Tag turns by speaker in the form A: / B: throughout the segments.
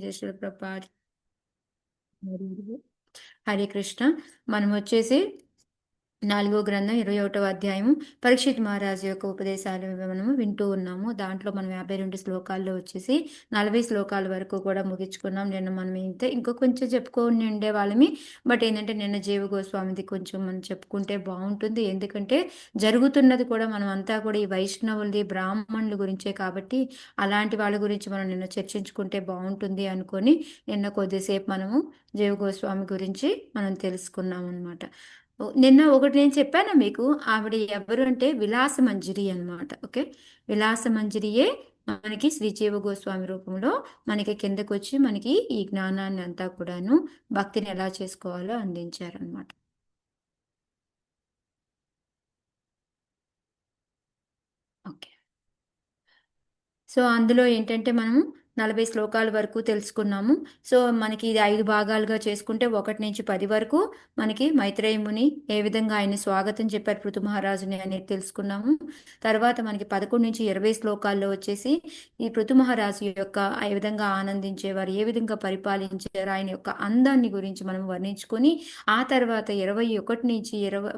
A: జయ ప్రభాత్. హరే కృష్ణ. మనం వచ్చేసి 4వ గ్రంథం 21వ అధ్యాయము పరీక్షిత్ మహారాజు యొక్క ఉపదేశాలు మనము వింటూ ఉన్నాము. దాంట్లో మనం 52 శ్లోకాల్లో వచ్చేసి 40 శ్లోకాల వరకు కూడా ముగించుకున్నాం. నిన్న మనం ఇంకో కొంచెం చెప్పుకొని ఉండే వాళ్ళమి. బట్ ఏంటంటే నిన్న జీవ గోస్వామిది కొంచెం మనం చెప్పుకుంటే బాగుంటుంది. ఎందుకంటే జరుగుతున్నది కూడా మనం అంతా కూడా ఈ వైష్ణవులది బ్రాహ్మణుల గురించే కాబట్టి అలాంటి వాళ్ళ గురించి మనం నిన్న చర్చించుకుంటే బాగుంటుంది అనుకొని నిన్న కొద్దిసేపు మనము జీవ గోస్వామి గురించి మనం తెలుసుకున్నాం అనమాట. నిన్న ఒకటి నేను చెప్పాను మీకు, ఆవిడ ఎవరు అంటే విలాస మంజరి అనమాట. ఓకే, విలాస మంజరియే మనకి శ్రీ జీవ గోస్వామి రూపంలో మనకి కిందకు వచ్చి మనకి ఈ జ్ఞానాన్ని అంతా కూడాను భక్తిని ఎలా చేసుకోవాలో అందించారనమాట. ఓకే, సో అందులో ఏంటంటే మనము 40 శ్లోకాల వరకు తెలుసుకున్నాము. సో మనకి ఇది 5 భాగాలుగా చేసుకుంటే 1 నుంచి 10 వరకు మనకి మైత్రేయ ముని ఏ విధంగా ఆయన్ని స్వాగతం చెప్పారు పృథు మహారాజుని అనేది తెలుసుకున్నాము. తర్వాత మనకి 11 నుంచి 20 శ్లోకాల్లో వచ్చేసి ఈ పృథు మహారాజు యొక్క ఏ విధంగా ఆనందించేవారు, ఏ విధంగా పరిపాలించారు, ఆయన యొక్క అందాన్ని గురించి మనం వర్ణించుకొని ఆ తర్వాత 21 నుంచి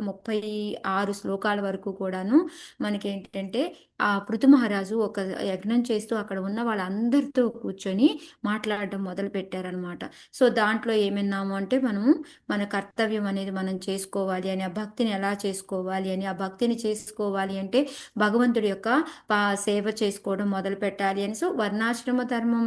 A: 36 శ్లోకాల వరకు కూడాను మనకి ఏంటంటే ఆ పృథు మహారాజు ఒక యజ్ఞం చేస్తూ అక్కడ ఉన్న వాళ్ళందరితో కూర్చొని మాట్లాడడం మొదలు పెట్టారనమాట. సో దాంట్లో ఏమన్నాము అంటే మనము మన కర్తవ్యం అనేది మనం చేసుకోవాలి అని, ఆ భక్తిని ఎలా చేసుకోవాలి అని, ఆ భక్తిని చేసుకోవాలి అంటే భగవంతుడి యొక్క సేవ చేసుకోవడం మొదలు పెట్టాలి అని. సో వర్ణాశ్రమ ధర్మం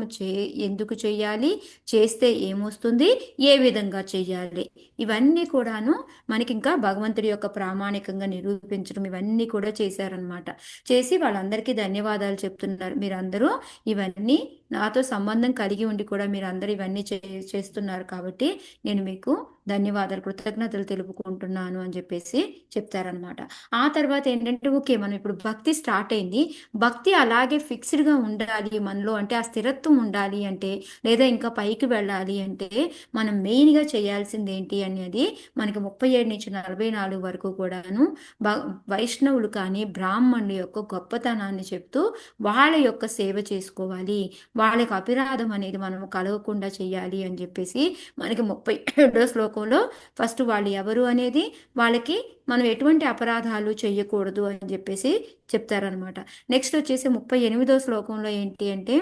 A: ఎందుకు చెయ్యాలి, చేస్తే ఏమొస్తుంది, ఏ విధంగా చెయ్యాలి, ఇవన్నీ కూడాను మనకి ఇంకా భగవంతుడి యొక్క ప్రామాణికంగా నిరూపించడం ఇవన్నీ కూడా చేశారనమాట. చేసి వాళ్ళందరికీ ధన్యవాదాలు చెప్తున్నారు. మీరందరూ ఇవన్నీ నాతో సంబంధం కలిగి ఉండి కూడా మీరందరూ ఇవన్నీ చేస్తున్నారు కాబట్టి నేను మీకు ధన్యవాదాలు, కృతజ్ఞతలు తెలుపుకుంటున్నాను అని చెప్పేసి చెప్తారనమాట. ఆ తర్వాత ఏంటంటే ఓకే, మనం ఇప్పుడు భక్తి స్టార్ట్ అయింది, భక్తి అలాగే ఫిక్స్డ్గా ఉండాలి మనలో అంటే ఆ స్థిరత్వం ఉండాలి అంటే, లేదా ఇంకా పైకి వెళ్ళాలి అంటే మనం మెయిన్గా చేయాల్సింది ఏంటి అనేది మనకి 37 నుంచి 44 వరకు కూడాను వైష్ణవులు కానీ బ్రాహ్మణుల యొక్క గొప్పతనాన్ని చెప్తూ వాళ్ళ యొక్క సేవ చేసుకోవాలి, వాళ్ళకి అపరాధం అనేది మనం కలగకుండా చేయాలి అని చెప్పేసి మనకి 37వ శ్లోకంలో ఫస్ట్ వాళ్ళు ఎవరు అనేది, వాళ్ళకి మనం ఎటువంటి అపరాధాలు చేయకూడదు అని చెప్పేసి చెప్తారనమాట. నెక్స్ట్ వచ్చేసి 38వ శ్లోకంలో ఏంటి అంటే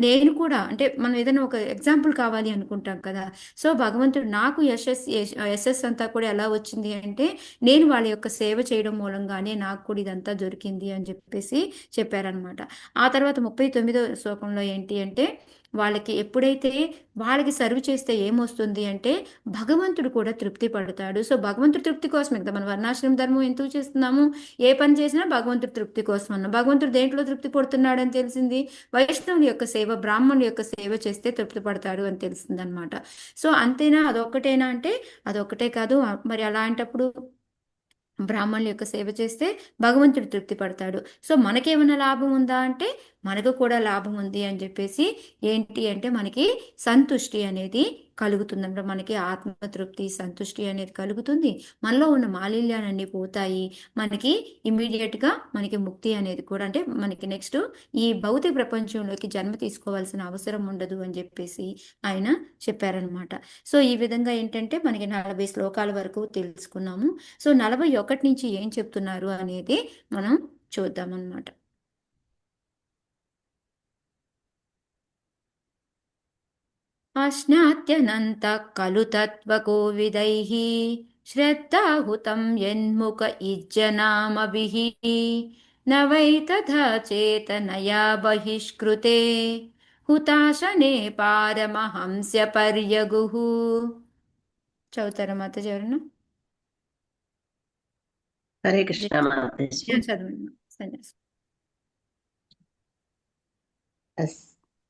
A: నేను కూడా అంటే మనం ఏదైనా ఒక ఎగ్జాంపుల్ కావాలి అనుకుంటాం కదా. సో భగవంతుడు నాకు యశస్ అంతా కూడా ఎలా వచ్చింది అంటే నేను వాళ్ళ యొక్క సేవ చేయడం మూలంగానే నాకు కూడా ఇదంతా దొరికింది అని చెప్పేసి చెప్పారనమాట. ఆ తర్వాత 39వ శ్లోకంలో ఏంటి అంటే వాళ్ళకి ఎప్పుడైతే వాళ్ళకి సర్వ్ చేస్తే ఏమొస్తుంది అంటే భగవంతుడు కూడా తృప్తి పడతాడు. సో భగవంతుడి తృప్తి కోసమే కదా మనం వర్ణాశ్రమ ధర్మం ఎందుకు చేస్తున్నాము, ఏ పని చేసినా భగవంతుడి తృప్తి కోసం అన్నాం. భగవంతుడు దేంట్లో తృప్తి పడుతున్నాడు అని తెలిసింది, వైష్ణవుని యొక్క సేవ బ్రాహ్మణుడి యొక్క సేవ చేస్తే తృప్తి పడతాడు అని తెలిసింది అనమాట. సో అంతేనా, అదొక్కటేనా అంటే అదొక్కటే కాదు. మరి అలాంటప్పుడు బ్రాహ్మణుల యొక్క సేవ చేస్తే భగవంతుడు తృప్తి పడతాడు. సో మనకేమైనా లాభం ఉందా అంటే మనకు కూడా లాభం ఉంది అని చెప్పేసి ఏంటి అంటే మనకి సంతుష్టి అనేది కలుగుతుందంటే మనకి ఆత్మతృప్తి సంతుష్టి అనేది కలుగుతుంది, మనలో ఉన్న మాలిన్యాలన్నీ పోతాయి, మనకి ఇమ్మీడియట్గా మనకి ముక్తి అనేది కూడా అంటే మనకి నెక్స్ట్ ఈ భౌతిక ప్రపంచంలోకి జన్మ తీసుకోవాల్సిన అవసరం ఉండదు అని చెప్పేసి ఆయన చెప్పారనమాట. సో ఈ విధంగా ఏంటంటే మనకి 40 శ్లోకాల వరకు తెలుసుకున్నాము. సో 41 నుంచి ఏం చెప్తున్నారు అనేది మనం చూద్దామన్నమాట. అశ్నాత్యనంత ఖలు తత్వకోవిదైః శ్రద్ధాహుతం యన్ముఖ ఇజ్జనామభిః న వై తథా చేతనయా బహిష్కృతే హుతాశనే పారమహంస్య పర్యగుః. చదువుతారా మాత ఎవరన్నా?
B: హరే కృష్ణ మాతాజీ.
A: చదవండి సన్యాసి.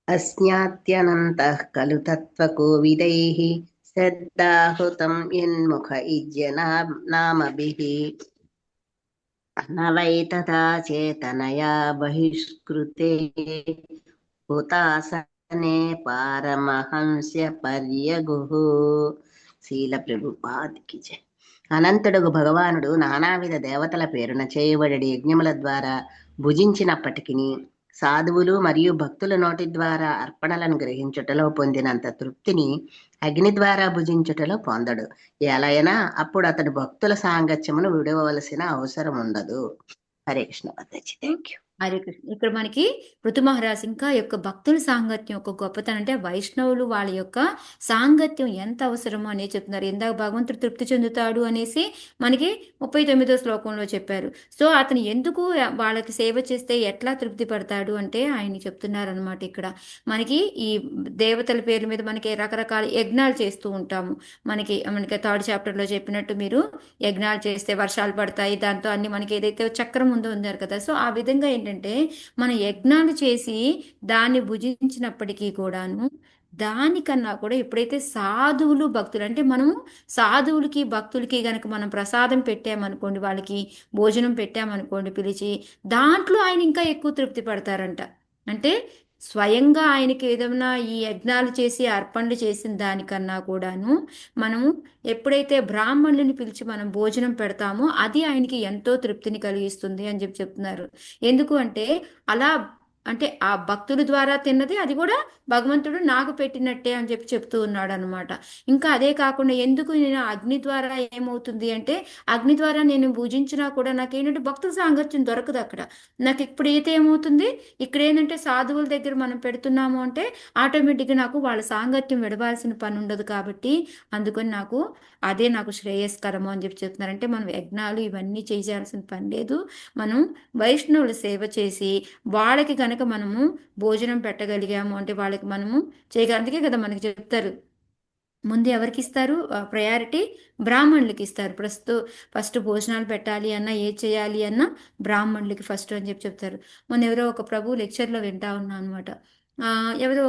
B: అస్న్యాత్యనంతః ఖలు తత్వకోవిదైః శ్రద్ధాహుతం యన్ముఖ ఇజ్జనామభిః న వై తథా చేతనయా బహిష్కృతే హుతాసనే పారమహంస్య పర్యగుః. శీల ప్రభుపాదికి జై. అనంతుడుగు భగవానుడు నానావిధ దేవతల పేరున చేయబడి యజ్ఞముల ద్వారా భుజించినప్పటికీ సాధువులు మరియు భక్తుల నోటి ద్వారా అర్పణలను గ్రహించుటలో పొందినంత తృప్తిని అగ్ని ద్వారా భుజించుటలో పొందడు. ఎలా అప్పుడు అతడు భక్తుల సాంగత్యమును విడవలసిన అవసరం ఉండదు. హరే కృష్ణ మాతాజీ. Thank you.
A: హరే కృష్ణ. ఇక్కడ మనకి పృథు మహారాజ్ ఇంకా యొక్క భక్తుల సాంగత్యం యొక్క గొప్పతనం అంటే వైష్ణవులు వాళ్ళ యొక్క సాంగత్యం ఎంత అవసరమో అనేది చెప్తున్నారు. ఇందాక భగవంతుడు తృప్తి చెందుతాడు అనేసి మనకి 39వ శ్లోకంలో చెప్పారు. సో అతను ఎందుకు వాళ్ళకి సేవ చేస్తే ఎట్లా తృప్తి పడతాడు అంటే ఆయన చెప్తున్నారు అనమాట. ఇక్కడ మనకి ఈ దేవతల పేర్ల మీద మనకి రకరకాల యజ్ఞాలు చేస్తూ ఉంటాము. మనకి మనకి 3rd చాప్టర్లో చెప్పినట్టు మీరు యజ్ఞాలు చేస్తే వర్షాలు పడతాయి, దాంతో అన్ని మనకి ఏదైతే చక్రం ఉందో ఉన్నారు కదా. సో ఆ విధంగా ఏంటంటే మన యజ్ఞాలు చేసి దాన్ని భుజించినప్పటికీ కూడాను దానికన్నా కూడా ఎప్పుడైతే సాధువులు భక్తులు అంటే మనము సాధువులకి భక్తులకి గనక మనం ప్రసాదం పెట్టామనుకోండి, వాళ్ళకి భోజనం పెట్టామనుకోండి పిలిచి, దాంట్లో ఆయన ఇంకా ఎక్కువ తృప్తి పడతారంట. అంటే స్వయంగా ఆయనకి ఏదైనా ఈ యజ్ఞాలు చేసి అర్పణలు చేసిన దానికన్నా కూడాను మనము ఎప్పుడైతే బ్రాహ్మణులని పిలిచి మనం భోజనం పెడతామో అది ఆయనకి ఎంతో తృప్తిని కలిగిస్తుంది అని చెప్పి చెప్తున్నారు. ఎందుకు అంటే అలా అంటే ఆ భక్తుల ద్వారా తిన్నది అది కూడా భగవంతుడు నాకు పెట్టినట్టే అని చెప్పి చెప్తూ ఉన్నాడు అనమాట. ఇంకా అదే కాకుండా ఎందుకు నేను అగ్ని ద్వారా ఏమవుతుంది అంటే అగ్ని ద్వారా నేను పూజించినా కూడా నాకేంటంటే భక్తుల సాంగత్యం దొరకదు అక్కడ. నాకు ఇప్పుడు అయితే ఏమవుతుంది, ఇక్కడ ఏంటంటే సాధువుల దగ్గర మనం పెడుతున్నాము అంటే ఆటోమేటిక్గా నాకు వాళ్ళ సాంగత్యం విడవాల్సిన పని ఉండదు. కాబట్టి అందుకని నాకు అదే నాకు శ్రేయస్కరము అని చెప్పి చెప్తున్నారు. అంటే మనం యజ్ఞాలు ఇవన్నీ చేయాల్సిన పని లేదు. మనం వైష్ణవుల సేవ చేసి వాళ్ళకి కనుక మనము భోజనం పెట్టగలిగాము అంటే వాళ్ళకి మనము చేయగల. అందుకే కదా మనకి చెప్తారు ముందు ఎవరికి ఇస్తారు ప్రయారిటీ, బ్రాహ్మణులకి ఇస్తారు. ఫస్ట్ భోజనాలు పెట్టాలి అన్నా ఏది చేయాలి అన్నా బ్రాహ్మణులకి ఫస్ట్ అని చెప్పి చెప్తారు. మొన్న ఎవరో ఒక ప్రభు లెక్చర్లో వింటా ఉన్నా అనమాట. ఎవరో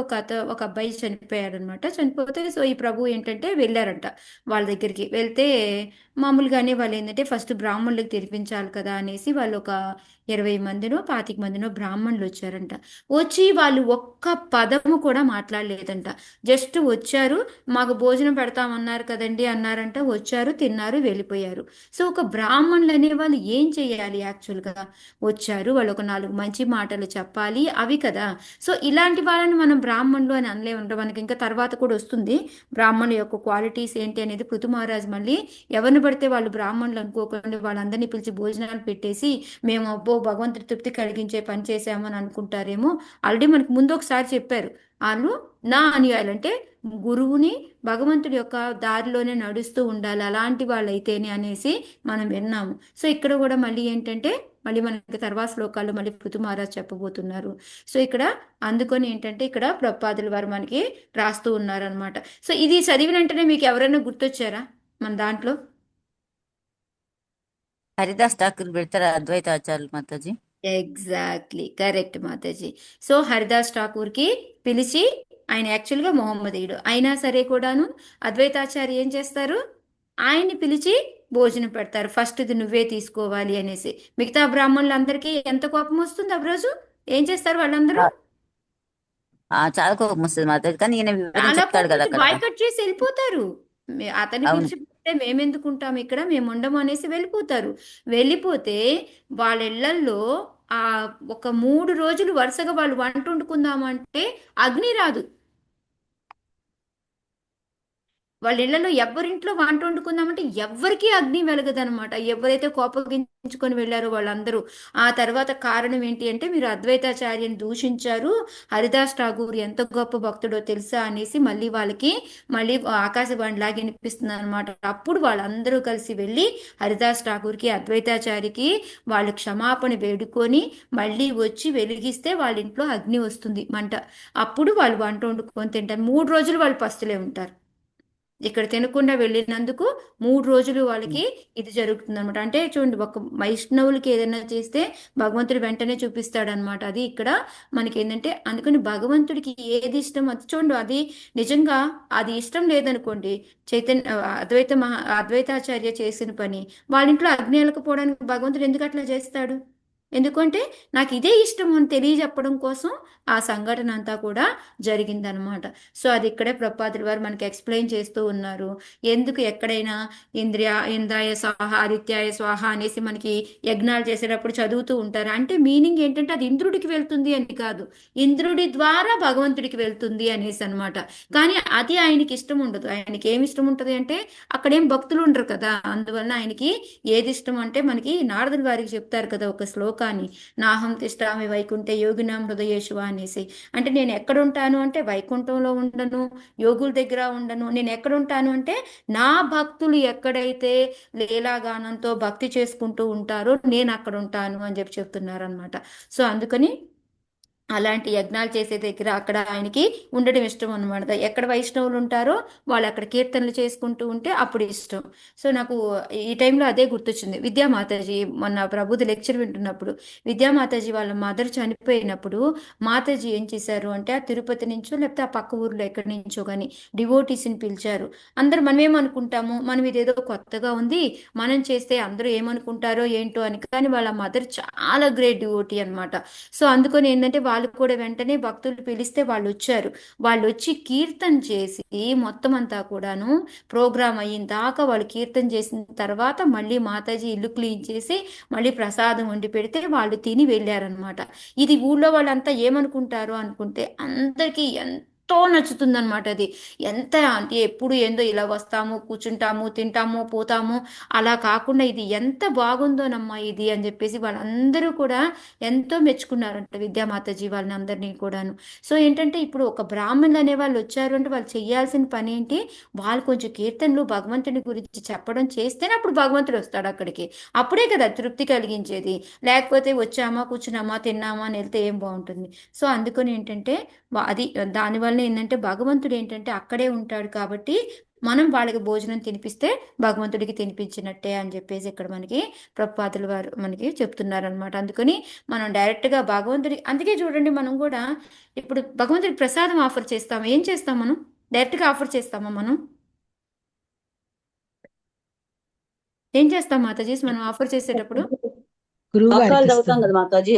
A: ఒక అబ్బాయి చనిపోయాడు అనమాట. చనిపోతే సో ఈ ప్రభు ఏంటంటే వెళ్ళారంట వాళ్ళ దగ్గరికి. వెళ్తే మామూలుగానే వాళ్ళు ఏంటంటే ఫస్ట్ బ్రాహ్మణులకు తెరిపించాలి కదా అనేసి వాళ్ళు ఒక 20 మందినో 25 మందినో బ్రాహ్మణులు వచ్చారంట. వచ్చి వాళ్ళు ఒక్క పదము కూడా మాట్లాడలేదంట. జస్ట్ వచ్చారు, మాకు భోజనం పెడతామన్నారు కదండి అన్నారంట, వచ్చారు తిన్నారు వెళ్ళిపోయారు. సో ఒక బ్రాహ్మణులు అనే వాళ్ళు ఏం చేయాలి యాక్చువల్గా? వచ్చారు, వాళ్ళు ఒక 4 మంచి మాటలు చెప్పాలి అవి కదా. సో ఇలాంటి వాళ్ళని మనం బ్రాహ్మణులు అని అనలేమంట. మనకి ఇంకా తర్వాత కూడా వస్తుంది బ్రాహ్మణుల యొక్క క్వాలిటీస్ ఏంటి అనేది. పృథు మహారాజ్ మళ్ళీ ఎవరిని పడితే వాళ్ళు బ్రాహ్మణులు అనుకోకుండా వాళ్ళందరినీ పిలిచి భోజనాలు పెట్టేసి మేము అబ్బో భగవంతుడి తృప్తి కలిగించే పని చేశామని అనుకుంటారేమో. ఆల్రెడీ మనకు ముందు ఒకసారి చెప్పారు వాళ్ళు నా అనుయాయులు అంటే గురువుని భగవంతుడి యొక్క దారిలోనే నడుస్తూ ఉండాలి అలాంటి వాళ్ళైతేనే అనేసి మనం విన్నాము. సో ఇక్కడ కూడా మళ్ళీ ఏంటంటే మళ్ళీ మనకి తర్వాత శ్లోకాల్లో మళ్ళీ పృథు మహారాజ్ చెప్పబోతున్నారు. సో ఇక్కడ అందుకొని ఏంటంటే ఇక్కడ ప్రపాదుల వారు మనకి రాస్తూ ఉన్నారనమాట. సో ఇది చదివిన వెంటనే మీకు ఎవరైనా గుర్తొచ్చారా మన దాంట్లో?
C: హరిదాస్ ఠాకూర్ పెడతారా అద్వైతాచార్యులు మాతాజీ?
A: ఎగ్జాక్ట్లీ కరెక్ట్ మాతాజీ. సో హరిదాస్ ఠాకూర్కి పిలిచి ఆయన యాక్చువల్గా మొహమ్మదీయుడు అయినా సరే కూడాను అద్వైతాచార్య ఏం చేస్తారు, ఆయన్ని పిలిచి భోజనం పెడతారు. ఫస్ట్ ఇది నువ్వే తీసుకోవాలి అనేసి. మిగతా బ్రాహ్మణులందరికీ ఎంత కోపం వస్తుంది ఆ రోజు. ఏం చేస్తారు వాళ్ళందరూ?
C: చాలా కోపం వస్తుంది మాతాజీ, కానీ ఈయన వివరించి
A: చాలా
C: చెప్తాడు కదా
A: కోపం
C: అక్కడ.
A: బాయ్కట్ చేసి వెళ్ళిపోతారు. అతన్ని
C: అవును.
A: పిలిచిపోతే మేమెందుకుంటాం ఇక్కడ, మేము ఉండము అనేసి వెళ్ళిపోతారు. వెళ్ళిపోతే వాళ్ళ ఇళ్లల్లో ఆ ఒక 3 రోజులు వరుసగా వాళ్ళు వంట వండుకుందామంటే అగ్ని రాదు. వాళ్ళ ఇళ్లలో ఎవరింట్లో వంట వండుకుందామంటే ఎవ్వరికీ అగ్ని వెలగదనమాట. ఎవరైతే కోపగించుకొని వెళ్ళారో వాళ్ళందరూ. ఆ తర్వాత కారణం ఏంటి అంటే మీరు అద్వైతాచార్యని దూషించారు, హరిదాస్ ఠాగూర్ ఎంత గొప్ప భక్తుడో తెలుసా అనేసి మళ్ళీ వాళ్ళకి మళ్ళీ ఆకాశవాణిలాగా వినిపిస్తుంది అనమాట. అప్పుడు వాళ్ళందరూ కలిసి వెళ్ళి హరిదాస్ ఠాగూర్కి అద్వైతాచార్యకి వాళ్ళు క్షమాపణ వేడుకొని మళ్ళీ వచ్చి వెలిగిస్తే వాళ్ళ ఇంట్లో అగ్ని వస్తుంది మంట. అప్పుడు వాళ్ళు వంట వండుకొని తింటారు. 3 రోజులు వాళ్ళు పస్తులే ఉంటారు. ఇక్కడ తినకుండా వెళ్ళినందుకు 3 రోజులు వాళ్ళకి ఇది జరుగుతుంది అనమాట. అంటే చూడండి ఒక వైష్ణవులకి ఏదైనా చేస్తే భగవంతుడు వెంటనే చూపిస్తాడు అనమాట. అది ఇక్కడ మనకి ఏంటంటే అందుకని భగవంతుడికి ఏది ఇష్టం అది చూడండి. అది నిజంగా అది ఇష్టం లేదనుకోండి, చైతన్య అద్వైతాచార్య చేసిన పని వాళ్ళ ఇంట్లో అగ్ని వెళ్ళకపోవడానికి భగవంతుడు ఎందుకు అట్లా చేస్తాడు? ఎందుకంటే నాకు ఇదే ఇష్టం అని తెలియజెప్పడం కోసం ఆ సంఘటన అంతా కూడా జరిగిందనమాట. సో అది ఇక్కడే ప్రపాదుల వారు మనకి ఎక్స్ప్లెయిన్ చేస్తూ ఉన్నారు. ఎందుకు ఎక్కడైనా ఇంద్రాయ స్వాహ ఆదిత్యాయ స్వాహ అనేసి మనకి యజ్ఞాలు చేసేటప్పుడు చదువుతూ ఉంటారు. అంటే మీనింగ్ ఏంటంటే అది ఇంద్రుడికి వెళ్తుంది అని కాదు, ఇంద్రుడి ద్వారా భగవంతుడికి వెళ్తుంది అనేసి అనమాట. కానీ అది ఆయనకి ఇష్టం ఉండదు. ఆయనకి ఏమి ఇష్టం ఉంటుంది అంటే అక్కడేం భక్తులు ఉండరు కదా, అందువలన ఆయనకి ఏది ఇష్టం అంటే మనకి నారదుల వారికి చెప్తారు కదా ఒక శ్లోకాన్ని, నాహం తిష్టామి వైకుంఠే యోగినాం హృదయేషు అనేసి. అంటే నేను ఎక్కడ ఉంటాను అంటే వైకుంఠంలో ఉండను, యోగుల దగ్గర ఉండను. నేను ఎక్కడ ఉంటాను అంటే నా భక్తులు ఎక్కడైతే లీలాగానంతో భక్తి చేసుకుంటూ ఉంటారో నేను అక్కడ ఉంటాను అని చెప్పి చెప్తున్నారు అనమాట. సో అందుకని అలాంటి యజ్ఞాలు చేసే దగ్గర అక్కడ ఆయనకి ఉండడం ఇష్టం అనమాట. ఎక్కడ వైష్ణవులు ఉంటారో వాళ్ళు అక్కడ కీర్తనలు చేసుకుంటూ ఉంటే అప్పుడు ఇష్టం. సో నాకు ఈ టైంలో అదే గుర్తొచ్చింది. విద్యామాతాజీ మొన్న ప్రభుది లెక్చర్ వింటున్నప్పుడు విద్యామాతాజీ వాళ్ళ మదర్ చనిపోయినప్పుడు మాతాజీ ఏం చేశారు అంటే ఆ తిరుపతి నుంచో లేకపోతే ఆ పక్క ఊర్లో ఎక్కడి నుంచో కానీ డివోటీస్ని పిలిచారు. అందరు మనం ఏమనుకుంటాము, మనం ఇదేదో కొత్తగా ఉంది మనం చేస్తే అందరూ ఏమనుకుంటారో ఏంటో అని, కానీ వాళ్ళ మదర్ చాలా గ్రేట్ డివోటీ అనమాట. సో అందుకని ఏంటంటే వాళ్ళు కూడా వెంటనే భక్తులు పిలిస్తే వాళ్ళు వచ్చారు. వాళ్ళు వచ్చి కీర్తన చేసి మొత్తం అంతా కూడాను ప్రోగ్రామ్ అయిన దాకా వాళ్ళు కీర్తన చేసిన తర్వాత మళ్ళీ మాతాజీ ఇల్లు క్లీన్ చేసి మళ్ళీ ప్రసాదం వండి పెడితే వాళ్ళు తిని వెళ్ళారనమాట. ఇది ఊళ్ళో వాళ్ళంతా ఏమనుకుంటారు అనుకుంటే అందరికీ ఎంతో నచ్చుతుందన్నమాట. అది ఎంత అంటే ఎప్పుడు ఏందో ఇలా వస్తాము కూర్చుంటాము తింటాము పోతాము అలా కాకుండా ఇది ఎంత బాగుందోనమ్మా ఇది అని చెప్పేసి వాళ్ళందరూ కూడా ఎంతో మెచ్చుకున్నారంట విద్యామాతాజీ వాళ్ళని అందరినీ కూడాను. సో ఏంటంటే ఇప్పుడు ఒక బ్రాహ్మణులు అనే వాళ్ళు వచ్చారు అంటే వాళ్ళు చేయాల్సిన పని ఏంటి, వాళ్ళు కొంచెం కీర్తనలు భగవంతుని గురించి చెప్పడం చేస్తేనే అప్పుడు భగవంతుడు వస్తాడు అక్కడికి. అప్పుడే కదా తృప్తి కలిగించేది. లేకపోతే వచ్చామా కూర్చున్నామా తిన్నామా అని వెళ్తే ఏం బాగుంటుంది. సో అందుకని ఏంటంటే అది దానివల్ల ఏంటంటే భగవంతుడు ఏంటంటే అక్కడే ఉంటాడు కాబట్టి మనం వాళ్ళకి భోజనం తినిపిస్తే భగవంతుడికి తినిపించినట్టే అని చెప్పేసి ఇక్కడ మనకి ప్రభుపాదుల వారు మనకి చెప్తున్నారనమాట. అందుకని మనం డైరెక్ట్గా భగవంతుడి, అందుకే చూడండి మనం కూడా ఇప్పుడు భగవంతుడికి ప్రసాదం ఆఫర్ చేస్తాం, ఏం చేస్తాం మనం, డైరెక్ట్గా ఆఫర్ చేస్తామా మనం, ఏం చేస్తాం మాతాజీ మనం ఆఫర్ చేసేటప్పుడు?
B: గురువు
D: శ్లోకాలు
B: గారికి
D: చదువుతాం
B: ఇస్తాం.
D: కదా మాతాజీ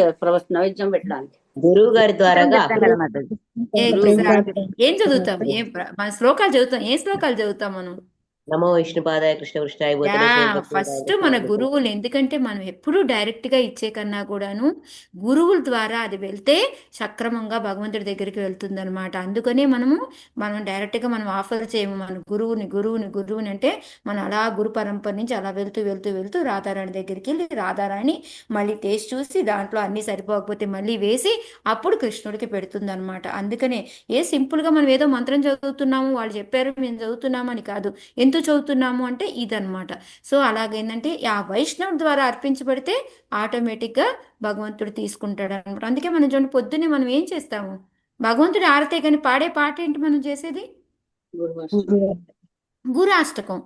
D: నైవేద్యం పెట్టడానికి.
B: గురువు గారి
C: ఇష్టం
B: ద్వారాగా
C: చెప్తాం కదా మాతాజీ.
A: ఎగ్జాక్ట్లీ. ఏం చదువుతాం, మన శ్లోకాలు చదువుతాం, ఏ శ్లోకాలు చదువుతాం మనం?
B: నమో విష్ణుపాదాయ కృష్ణ కృష్ణాయ
A: యా,
B: భూతలే శ్రీమతి
A: ఫస్ట్ మన గురువులు, ఎందుకంటే మనం ఎప్పుడూ డైరెక్ట్గా ఇచ్చే కన్నా కూడాను గురువుల ద్వారా అది వెళ్తే సక్రమంగా భగవంతుడి దగ్గరికి వెళ్తుంది అనమాట. అందుకనే మనం డైరెక్ట్గా మనం ఆఫర్ చేయము మన గురువుని అంటే మనం అలా గురు పరంపర నుంచి అలా వెళ్తూ వెళ్తూ వెళ్తూ రాధారాణి దగ్గరికి వెళ్ళి రాధారాణి మళ్ళీ టేస్ట్ చూసి దాంట్లో అన్నీ సరిపోకపోతే మళ్ళీ వేసి అప్పుడు కృష్ణుడికి పెడుతుంది అనమాట. అందుకనే సింపుల్గా మనం ఏదో మంత్రం చదువుతున్నాము వాళ్ళు చెప్పారు మేము చదువుతున్నాము అని కాదు, ఎందుకు చదువుతున్నాము అంటే ఇదన్నమాట. సో అలాగేందంటే ఆ వైష్ణవ్ ద్వారా అర్పించబడితే ఆటోమేటిక్గా భగవంతుడు తీసుకుంటాడు అనమాట. అందుకే మనం చూడండి పొద్దున్నే మనం ఏం చేస్తాము, భగవంతుడి ఆరతే కానీ పాడే పాట ఏంటి మనం చేసేది? గురాష్టకం.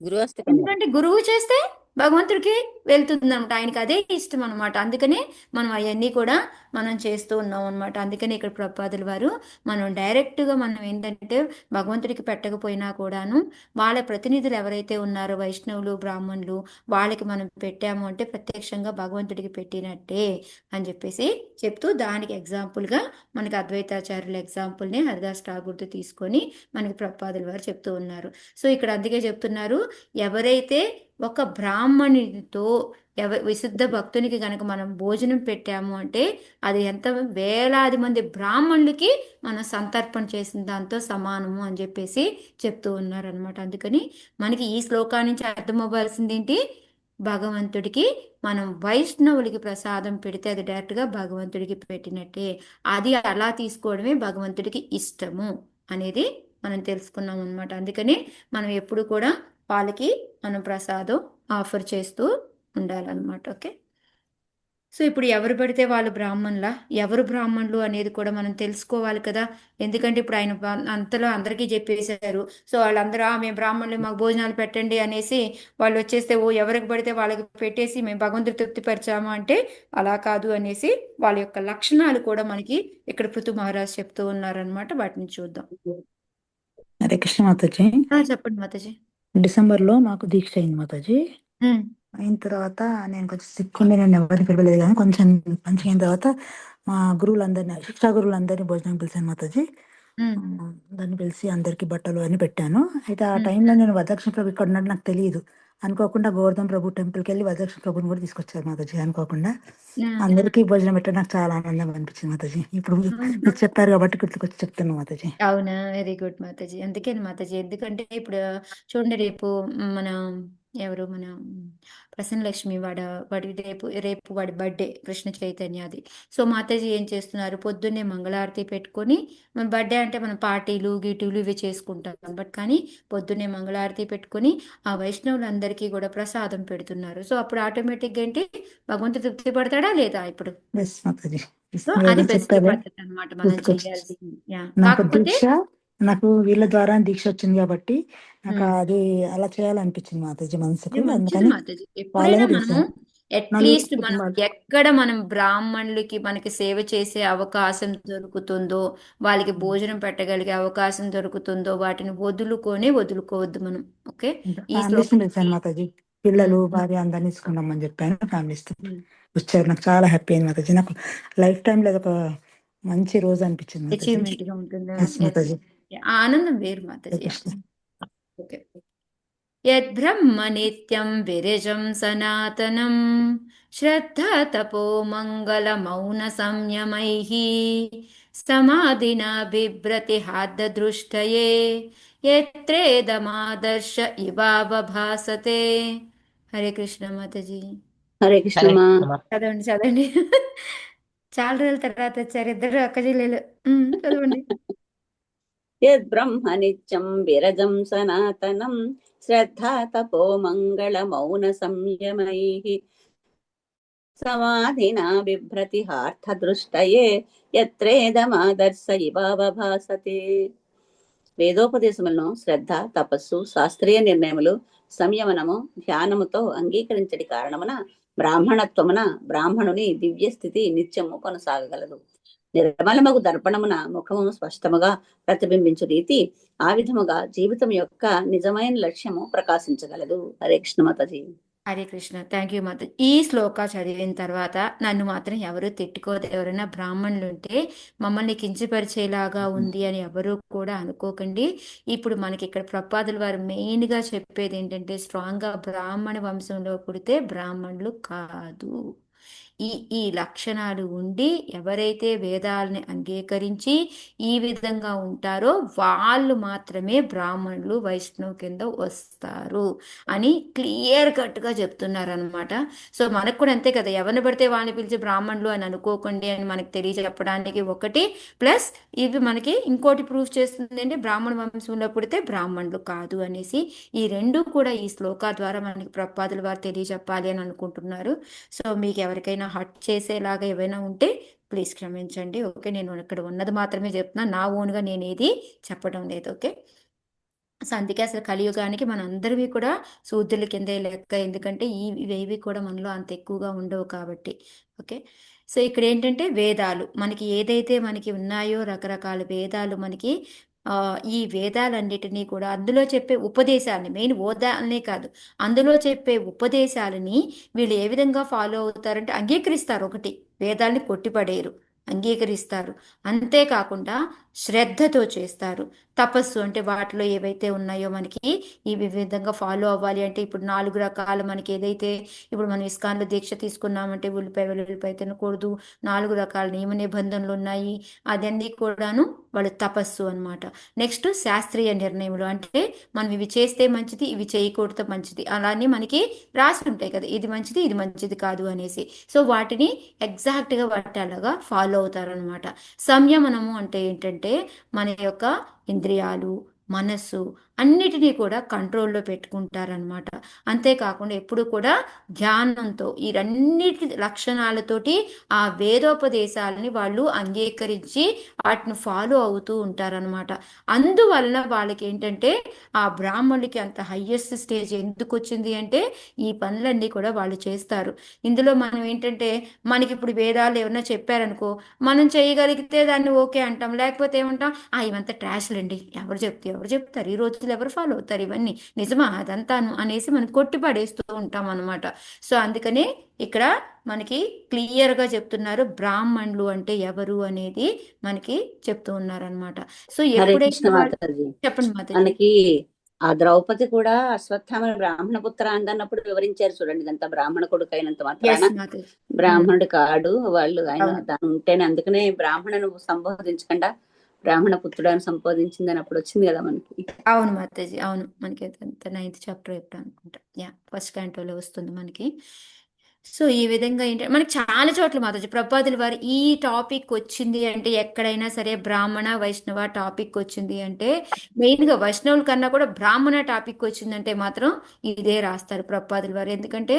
C: గురువస్తకం.
A: ఎందుకంటే గురువు చేస్తే భగవంతుడికి వెళ్తుంది అనమాట, ఆయనకి అదే ఇష్టం అనమాట. అందుకనే మనం అవన్నీ కూడా మనం చేస్తూ ఉన్నాం అనమాట. అందుకని ఇక్కడ ప్రభుపాదుల వారు మనం డైరెక్ట్గా మనం ఏంటంటే భగవంతుడికి పెట్టకపోయినా కూడాను వాళ్ళ ప్రతినిధులు ఎవరైతే ఉన్నారో వైష్ణవులు బ్రాహ్మణులు వాళ్ళకి మనం పెట్టాము అంటే ప్రత్యక్షంగా భగవంతుడికి పెట్టినట్టే అని చెప్పేసి చెప్తూ దానికి ఎగ్జాంపుల్గా మనకి అద్వైతాచార్యుల ఎగ్జాంపుల్ని హరిదాస్ ఠాగూర్తో తీసుకొని మనకి ప్రభుపాదుల వారు చెప్తూ ఉన్నారు. సో ఇక్కడ అందుకే చెప్తున్నారు, ఎవరైతే ఒక బ్రాహ్మణుడితో విశుద్ధ భక్తునికి కనుక మనం భోజనం పెట్టాము అంటే అది ఎంత వేలాది మంది బ్రాహ్మణులకి మనం సంతర్పణ చేసిన దాంతో సమానము అని చెప్పేసి చెప్తూ ఉన్నారనమాట. అందుకని మనకి ఈ శ్లోకా నుంచి అర్థమవ్వాల్సింది ఏంటి, భగవంతుడికి మనం వైష్ణవులకి ప్రసాదం పెడితే అది డైరెక్ట్గా భగవంతుడికి పెట్టినట్టే, అది అలా తీసుకోవడమే భగవంతుడికి ఇష్టము అనేది మనం తెలుసుకున్నాం అనమాట. అందుకని మనం ఎప్పుడు కూడా వాళ్ళకి మనం ప్రసాదం ఆఫర్ చేస్తూ ఉండాలన్నమాట. ఓకే. సో ఇప్పుడు ఎవరు పడితే వాళ్ళు బ్రాహ్మణులా, ఎవరు బ్రాహ్మణులు అనేది కూడా మనం తెలుసుకోవాలి కదా. ఎందుకంటే ఇప్పుడు ఆయన అంతలో అందరికీ చెప్పేశారు. సో వాళ్ళందరూ మేము బ్రాహ్మణులు మాకు భోజనాలు పెట్టండి అనేసి వాళ్ళు వచ్చేస్తే ఎవరికి పడితే వాళ్ళకి పెట్టేసి మేము భగవంతుడు తృప్తిపరిచాము అంటే అలా కాదు అనేసి వాళ్ళ యొక్క లక్షణాలు కూడా మనకి ఇక్కడ పృథు మహారాజ్ చెప్తూ ఉన్నారనమాట. వాటిని చూద్దాం.
E: హరే కృష్ణ మాతాజీ.
A: చెప్పండి మాతాజీ.
E: డిసెంబర్ లో మాకు దీక్ష అయింది మాతాజీ. అయిన తర్వాత నేను కొంచెం సిక్ ఉండి నేను ఎవరిని పిలవలేదు, కానీ కొంచెం మంచిగా అయిన తర్వాత మా గురువులందరినీ, శిక్షా గురువులందరినీ భోజనం పిలిచాను మాతాజీ.
A: ఉమ్,
E: దాన్ని పిలిచి అందరికి బట్టలు అన్ని పెట్టాను. అయితే ఆ
A: ఉమ్.
E: టైంలో నేను వరదక్షిణ ప్రభు ఇక్కడ ఉన్నట్టు నాకు తెలియదు. అనుకోకుండా గోవర్ధన్ ప్రభు టెంపుల్కి వెళ్ళి వరదక్షిణ ప్రభుని కూడా తీసుకొచ్చారు మాతాజీ. అనుకోకుండా
A: ఆ,
E: అందరికీ భోజనం పెట్టడం నాకు చాలా ఆనందంగా అనిపించింది మాతాజీ. ఇప్పుడు
A: అవును.
E: మీరు చెప్పారు కాబట్టి గుర్తుకొచ్చి చెప్తున్నాను మాతాజీ.
A: అవునా, వెరీ గుడ్ మాతాజీ. అందుకని మాతాజీ, ఎందుకంటే ఇప్పుడు చూడండి, రేపు మన ఎవరు మన ప్రసన్న లక్ష్మి వాడి రేపు రేపు వాడి బర్త్డే, కృష్ణ చైతన్యది. సో మాతాజీ ఏం చేస్తున్నారు, పొద్దున్నే మంగళారతి పెట్టుకొని, మన బర్త్డే అంటే మనం పార్టీలు గీటీలు ఇవి చేసుకుంటాం, బట్ కానీ పొద్దున్నే మంగళారతి పెట్టుకొని ఆ వైష్ణవులందరికీ కూడా ప్రసాదం పెడుతున్నారు. సో అప్పుడు ఆటోమేటిక్గా ఏంటి, భగవంతుడు తృప్తి పడతాడా లేదా ఇప్పుడు?
E: ఎస్ మాతాజీ.
A: సో
E: మీరు
A: అది
E: అదే
A: బెస్ట్
E: చెప్పారు,
A: పద్ధతి అన్నమాట మనం
E: గుర్తుకొచ్చి
A: చేయాలి. యా,
E: నాకు
A: కాకపోతే
E: దీక్ష, నాకు వీళ్ళ ద్వారా దీక్ష వచ్చింది కాబట్టి నాకు
A: ఉమ్,
E: అది అలా చేయాలనిపించింది మాతాజీ మనసుకు.
A: ఇది మంచిది
E: అందుకని
A: మాతాజీ. ఎప్పుడైనా
E: వాళ్ళనే
A: మనము
E: పిలిచాను. నలుగురు
A: అట్లీస్ట్ మనం
E: కుటుంబాలు.
A: ఎక్కడ మనం బ్రాహ్మణులకి మనకి సేవ చేసే అవకాశం దొరుకుతుందో, వాళ్ళకి భోజనం పెట్టగలిగే అవకాశం దొరుకుతుందో, వాటిని వదులుకోవద్దు మనం. ఓకే, ఈ
E: ఫ్యామిలీస్ ని పిలిచాను
A: శ్లోకాన్ని.
E: మాతాజీ. పిల్లలు,
A: ఉమ్,
E: భార్య అందరినీ తీసుకున్నామని చెప్పాను. ఫ్యామిలీస్
A: ఉమ్.
E: వచ్చారు. నాకు చాలా హ్యాపీ అయింది మాతాజీ. నాకు లైఫ్ టైం లో ఒక మంచి రోజు అనిపించింది మాతాజీ.
A: అచీవ్మెంట్ గా ఉంటుంది.
E: ఎస్ మాతాజీ.
A: ఆ ఆనందం వేరు మాతాజీ.
E: కృష్ణ.
A: ఓకే. యద్బ్రహ్మ నిత్యం విరజం సనాతనం శ్రద్ధా తపో మంగళ మౌన సంయమైః సమాధినా బిభ్రతి హార్దదృష్టయే యత్రేదమాదర్శ ఇవావభాసతే. హరే కృష్ణ మాతాజీ.
D: హరే
B: హరే
D: కృష్ణమా.
B: కృష్ణ.
A: చదవండి చదవండి. చాలా రోజుల తర్వాత వచ్చారు ఇద్దరు అక్క చెల్లెలు. చదవండి.
D: యద్బ్రహ్మ నిత్యం విరజం సనాతనం శ్రద్ధా తపో మంగళ మౌన సంయమైః సమాధినా బిభ్రతి హార్థ దృష్టయే యత్రేదమాదర్శ ఇవావభాసతే. వేదోపదేశములను శ్రద్ధ, తపస్సు, శాస్త్రీయ నిర్ణయములు, సంయమనము, ధ్యానముతో అంగీకరించడి కారణమున బ్రాహ్మణత్వమున బ్రాహ్మణుని దివ్య స్థితి నిత్యము కొనసాగగలదు. నిర్మలమగు దర్పణమున ముఖము స్పష్టముగా ప్రతిబింబించు రీతి ఆ విధముగా జీవితం యొక్క నిజమైన లక్ష్యము ప్రకాశించగలదు. హరే కృష్ణ మాతాజీ.
A: హరే కృష్ణ. థ్యాంక్ యూ మాత. ఈ శ్లోక చదివిన తర్వాత నన్ను మాత్రం ఎవరు తిట్టుకోదు. ఎవరైనా బ్రాహ్మణులు ఉంటే మమ్మల్ని కించపరిచేలాగా ఉంది అని ఎవరు కూడా అనుకోకండి. ఇప్పుడు మనకి ఇక్కడ ప్రపాదుల వారు మెయిన్గా చెప్పేది ఏంటంటే, స్ట్రాంగ్గా బ్రాహ్మణ వంశంలో పుడితే బ్రాహ్మణులు కాదు. ఈ ఈ లక్షణాలు ఉండి ఎవరైతే వేదాలని అంగీకరించి ఈ విధంగా ఉంటారో వాళ్ళు మాత్రమే బ్రాహ్మణులు, వైష్ణవ్ కింద వస్తారు అని క్లియర్ కట్గా చెప్తున్నారు అనమాట. సో మనకు కూడా అంతే కదా, ఎవరిని పడితే వాళ్ళని పిలిచి బ్రాహ్మణులు అని అనుకోకండి అని మనకు తెలియజెప్పడానికి ఒకటి, ప్లస్ ఇవి మనకి ఇంకోటి ప్రూఫ్ చేస్తుంది అంటే బ్రాహ్మణ వంశంలో పుడితే బ్రాహ్మణులు కాదు అనేసి. ఈ రెండు కూడా ఈ శ్లోకా ద్వారా మనకి ప్రపాదుల వారు తెలియజెప్పాలి అని అనుకుంటున్నారు. సో మీకు ఎవరికైనా హర్ట్ చేసేలాగా ఏవైనా ఉంటే ప్లీజ్ క్షమించండి. ఓకే, నేను ఇక్కడ ఉన్నది మాత్రమే చెప్తున్నా, నా ఓన్గా నేను ఏది చెప్పడం లేదు. ఓకే, సో అందుకే అసలు కలియుగానికి మన అందరివి కూడా శూద్రుల కిందే లెక్క, ఎందుకంటే ఇవేవి కూడా మనలో అంత ఎక్కువగా ఉండవు కాబట్టి. ఓకే, సో ఇక్కడ ఏంటంటే వేదాలు మనకి ఏదైతే మనకి ఉన్నాయో, రకరకాల వేదాలు మనకి, ఈ వేదాలన్నిటినీ కూడా అందులో చెప్పే ఉపదేశాలని, మెయిన్ ఓదాలనే కాదు, అందులో చెప్పే ఉపదేశాలని వీళ్ళు ఏ విధంగా ఫాలో అవుతారంటే అంగీకరిస్తారు. ఒకటి, వేదాల్ని కొట్టిపడేయరు, అంగీకరిస్తారు. అంతేకాకుండా శ్రద్ధతో చేస్తారు. తపస్సు అంటే వాటిలో ఏవైతే ఉన్నాయో మనకి ఈ విధంగా ఫాలో అవ్వాలి అంటే, ఇప్పుడు 4 రకాల మనకి ఏదైతే ఇప్పుడు మనం ఇస్కాన్లో దీక్ష తీసుకున్నామంటే వెల్లుల్లిపాయ తినకూడదు, 4 రకాల నియమ నిబంధనలు ఉన్నాయి. అదన్నీ కూడాను వాళ్ళ తపస్సు అన్నమాట. నెక్స్ట్ శాస్త్రీయ నిర్ణయములు అంటే మనం ఇవి చేస్తే మంచిది, ఇవి చేయకూడదు మంచిది, అలానే మనకి రాసి ఉంటాయి కదా, ఇది మంచిది ఇది మంచిది కాదు అనేసి. సో వాటిని ఎగ్జాక్ట్గా వాటి అలాగా ఫాలో అవుతారనమాట. సంయమనము అంటే ఏంటంటే మన యొక్క ఇంద్రియాలు, మనస్సు అన్నిటినీ కూడా కంట్రోల్లో పెట్టుకుంటారనమాట. అంతేకాకుండా ఎప్పుడు కూడా ధ్యానంతో ఈ అన్నిటి లక్షణాలతోటి ఆ వేదోపదేశాలని వాళ్ళు అంగీకరించి వాటిని ఫాలో అవుతూ ఉంటారనమాట. అందువలన వాళ్ళకి ఏంటంటే ఆ బ్రాహ్మణులకి అంత హయ్యెస్ట్ స్టేజ్ ఎందుకు వచ్చింది అంటే ఈ పనులన్నీ కూడా వాళ్ళు చేస్తారు. ఇందులో మనం ఏంటంటే మనకి ఇప్పుడు వేదాలు ఏమన్నా చెప్పారనుకో, మనం చేయగలిగితే దాన్ని ఓకే అంటాం, లేకపోతే ఏమంటాం, ఇవంతా ట్రాష్లండి, ఎవరు చెప్తారు ఈ రోజుల్లో పద్ధతులు ఎవరు ఫాలో అవుతారు? ఇవన్నీ నిజమా అదంతాను అనేసి మనం కొట్టిపడేస్తూ ఉంటాం అనమాట. సో అందుకనే ఇక్కడ మనకి క్లియర్గా చెప్తున్నారు బ్రాహ్మణులు అంటే ఎవరు అనేది మనకి చెప్తూ ఉన్నారనమాట. సో
D: హరే
A: ఎప్పుడైతే
D: కృష్ణ
A: వాళ్ళు
D: మాతాజీ.
A: చెప్పండి మాతాజీ.
D: మనకి ఆ ద్రౌపది కూడా అశ్వత్థామ బ్రాహ్మణ పుత్ర అందన్నప్పుడు వివరించారు చూడండి, ఇదంతా బ్రాహ్మణ కొడుకు అయినంత మాత్రాన
A: ఎస్ మాతాజీ.
D: బ్రాహ్మణుడు కాడు, వాళ్ళు ఆయన
A: అవును
D: దాని ఉంటేనే, అందుకనే బ్రాహ్మణును సంబోధించకుండా బ్రాహ్మణ పుత్రుడాన్ని సంబోధించిందని అప్పుడు వచ్చింది కదా మనకి.
A: అవును మాతాజీ, అవును మనకి 9th చాప్టర్ ఎప్పుడు అనుకుంటా, ఫస్ట్ క్యాంటోలో వస్తుంది మనకి. సో ఈ విధంగా ఏంటంటే మనకి చాలా చోట్ల మాతాజీ ప్రభుపాదుల వారు ఈ టాపిక్ వచ్చింది అంటే ఎక్కడైనా సరే బ్రాహ్మణ వైష్ణవ టాపిక్ వచ్చింది అంటే మెయిన్గా వైష్ణవుల కన్నా కూడా బ్రాహ్మణ టాపిక్ వచ్చిందంటే మాత్రం ఇదే రాస్తారు ప్రభుపాదుల వారు. ఎందుకంటే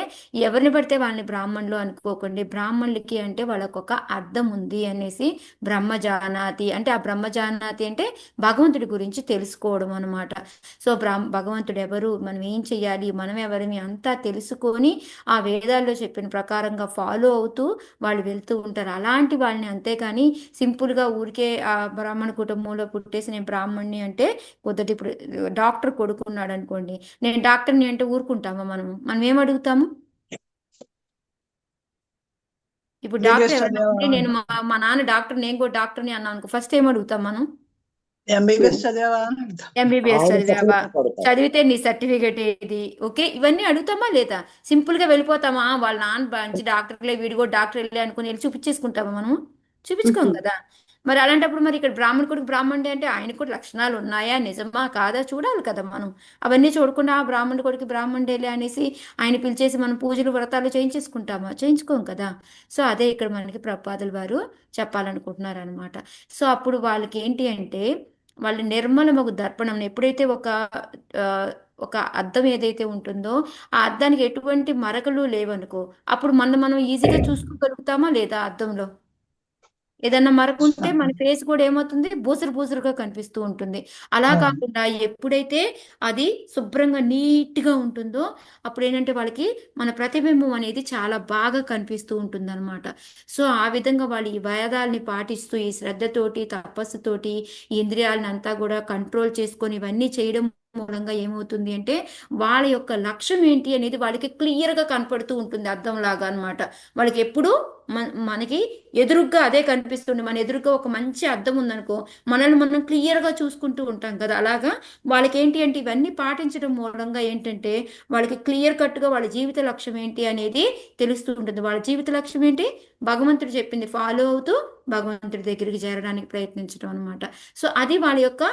A: ఎవరిని పడితే వాళ్ళని బ్రాహ్మణులు అనుకోకండి, బ్రాహ్మణులకి అంటే వాళ్ళకు ఒక అర్థం ఉంది అనేసి బ్రహ్మజానాతి అంటే, ఆ బ్రహ్మజానాతి అంటే భగవంతుడి గురించి తెలుసుకోవడం అనమాట. సో భగవంతుడు ఎవరు, మనం ఏం చెయ్యాలి, మనం ఎవరిని అంతా తెలుసుకొని ఆ వేదాల్లో చెప్పిన ప్రకారంగా ఫాలో అవుతూ వాళ్ళు వెళ్తూ ఉంటారు. అలాంటి వాళ్ళని, అంతేకాని సింపుల్గా ఊరికే ఆ బ్రాహ్మణ కుటుంబంలో పుట్టేసి నేను బ్రాహ్మణ్ణి అంటే కుదరదు. ఇప్పుడు డాక్టర్ కొడుకున్నాడు అనుకోండి, నేను డాక్టర్ని అంటే ఊరుకుంటామా? మనం ఏం అడుగుతాము? ఇప్పుడు డాక్టర్
F: ఎంబీబీఎస్
A: ఎవరైనా
F: చదివావా
A: ఉంటే నేను మా నాన్న డాక్టర్, నేను కూడా డాక్టర్ని అన్నాను అనుకో, ఫస్ట్ ఏం అడుగుతాం మనం?
F: ఎంబీబీఎస్ చదివావా అని అడుగుతాం.
A: ఎంబీబీఎస్
C: ఆయన
A: చదివావా,
C: సర్టిఫికెట్ అడుగుతారు.
A: చదివితే నీ సర్టిఫికేట్ ఏది, ఓకే ఇవన్నీ అడుగుతామా లేదా? సింపుల్ గా వెళ్ళిపోతామా? వాళ్ళ నాన్న మంచి డాక్టర్లే, వీడు కూడా డాక్టర్లే అనుకుని వెళ్ళి చూపించేసుకుంటామా మనము? చూపించుకోం కదా. మరి అలాంటప్పుడు మరి ఇక్కడ బ్రాహ్మణుడు కొడుకు బ్రాహ్మణుడే అంటే ఆయనకు కూడా లక్షణాలు ఉన్నాయా, నిజమా కాదా చూడాలి కదా మనం. అవన్నీ చూడకుండా ఆ బ్రాహ్మణుడు కొడుకు బ్రాహ్మణుడేలే అనేసి ఆయన పిలిచేసి మనం పూజలు వ్రతాలు చేయించేసుకుంటామా? చేయించుకోం కదా. సో అదే ఇక్కడ మనకి ప్రపాదుల వారు చెప్పాలనుకుంటున్నారు అనమాట. సో అప్పుడు వాళ్ళకి ఏంటి అంటే, వాళ్ళ నిర్మలమగు దర్పణం ఎప్పుడైతే ఆ, ఒక అద్దం ఏదైతే ఉంటుందో ఆ అద్దానికి ఎటువంటి మరకలు లేవనుకో, అప్పుడు మనం ఈజీగా చూసుకోగలుగుతామా లేదా? అద్దంలో ఏదన్నా మరక ఉంటే మన ఫేస్ కూడా ఏమవుతుంది, బూసరు బూసరుగా కనిపిస్తూ ఉంటుంది. అలా కాకుండా ఎప్పుడైతే అది శుభ్రంగా నీట్గా ఉంటుందో అప్పుడు ఏంటంటే వాళ్ళకి మన ప్రతిబింబం అనేది చాలా బాగా కనిపిస్తూ ఉంటుంది అనమాట. సో ఆ విధంగా వాళ్ళు ఈ వేదాలని పాటిస్తూ ఈ శ్రద్ధతోటి తపస్సుతోటి ఈ ఇంద్రియాలను అంతా కూడా కంట్రోల్ చేసుకొని ఇవన్నీ చేయడం మూలంగా ఏమవుతుంది అంటే వాళ్ళ యొక్క లక్ష్యం ఏంటి అనేది వాళ్ళకి క్లియర్గా కనపడుతూ ఉంటుంది అద్దం లాగా అనమాట. వాళ్ళకి ఎప్పుడు మనకి ఎదురుగ్గా అదే కనిపిస్తుంది. మన ఎదురుగా ఒక మంచి అద్దం ఉందనుకో, మనల్ని మనం క్లియర్గా చూసుకుంటూ ఉంటాం కదా. అలాగా వాళ్ళకి ఏంటి అంటే ఇవన్నీ పాటించడం మూలంగా ఏంటంటే వాళ్ళకి క్లియర్ కట్గా వాళ్ళ జీవిత లక్ష్యం ఏంటి అనేది తెలుస్తూ ఉంటుంది. వాళ్ళ జీవిత లక్ష్యం ఏంటి, భగవంతుడు చెప్పింది ఫాలో అవుతూ భగవంతుడి దగ్గరికి చేరడానికి ప్రయత్నించడం అనమాట. సో అది వాళ్ళ యొక్క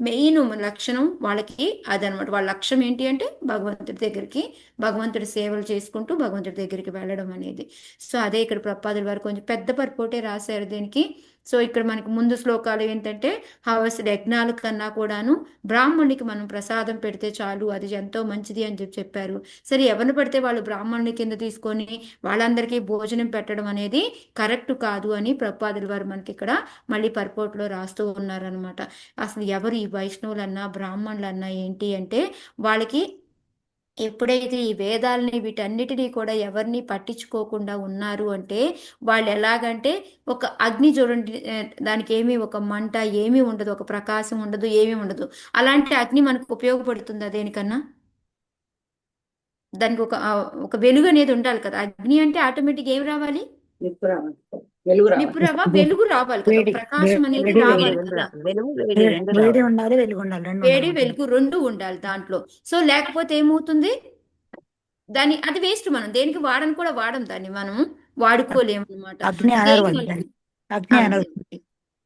A: మెయిన్ లక్షణం, వాళ్ళకి అదనమాట. వాళ్ళ లక్ష్యం ఏంటి అంటే భగవంతుడి దగ్గరికి, భగవంతుడి సేవలు చేసుకుంటూ భగవంతుడి దగ్గరికి వెళ్ళడం అనేది. సో అదే ఇక్కడ ప్రపాదుల వారు కొంచెం పెద్ద పర్పోటే రాశారు దీనికి. సో ఇక్కడ మనకి ముందు శ్లోకాలు ఏంటంటే హవస్ యజ్ఞాల కన్నా కూడాను బ్రాహ్మణునికి మనం ప్రసాదం పెడితే చాలు, అది ఎంతో మంచిది అని చెప్పారు. సరే ఎవరిని పడితే వాళ్ళు బ్రాహ్మణుని కింద తీసుకొని వాళ్ళందరికీ భోజనం పెట్టడం అనేది కరెక్ట్ కాదు అని ప్రపాదుల వారు మనకి ఇక్కడ మళ్ళీ పర్పోట్లో రాస్తూ ఉన్నారనమాట. అసలు ఎవరు ఈ వైష్ణవులన్నా బ్రాహ్మణులన్నా ఏంటి అంటే వాళ్ళకి ఎప్పుడైతే ఈ వేదాలని వీటన్నిటినీ కూడా ఎవరిని పట్టించుకోకుండా ఉన్నారు అంటే వాళ్ళు ఎలాగంటే ఒక అగ్ని చూడండి, దానికి ఏమీ ఒక మంట ఏమీ ఉండదు, ఒక ప్రకాశం ఉండదు, ఏమీ ఉండదు. అలాంటి అగ్ని మనకు ఉపయోగపడుతుందా దేనికన్నా? దానికి ఒక వెలుగు అనేది ఉండాలి కదా. అగ్ని అంటే ఆటోమేటిక్ ఏమి రావాలి,
D: నిప్పు రావాలి, వెలుగు రావాలి.
A: నిప్పు వెలుగు రావాలి కదా, ఒక
E: వేడి
A: ప్రకాశం అనేది
E: వేడి
A: రావాలి
C: రెండు
A: కదా.
C: వెలుగు వేడి రెండు
E: వేడి
C: రావాలి.
E: ఉండాలి, వెలుగు ఉండాలి, రెండు
A: వేడి
E: ఉండాలి.
A: వెలుగు రెండు ఉండాలి దాంట్లో. సో లేకపోతే ఏమవుతుంది, దాన్ని అది వేస్ట్, మనం దేనికి వాడని కూడా వాడం, దాన్ని మనం వాడుకోలేము అనమాట.
E: అగ్ని అనరు వాళ్ళు దాన్ని. అగ్ని అనరు.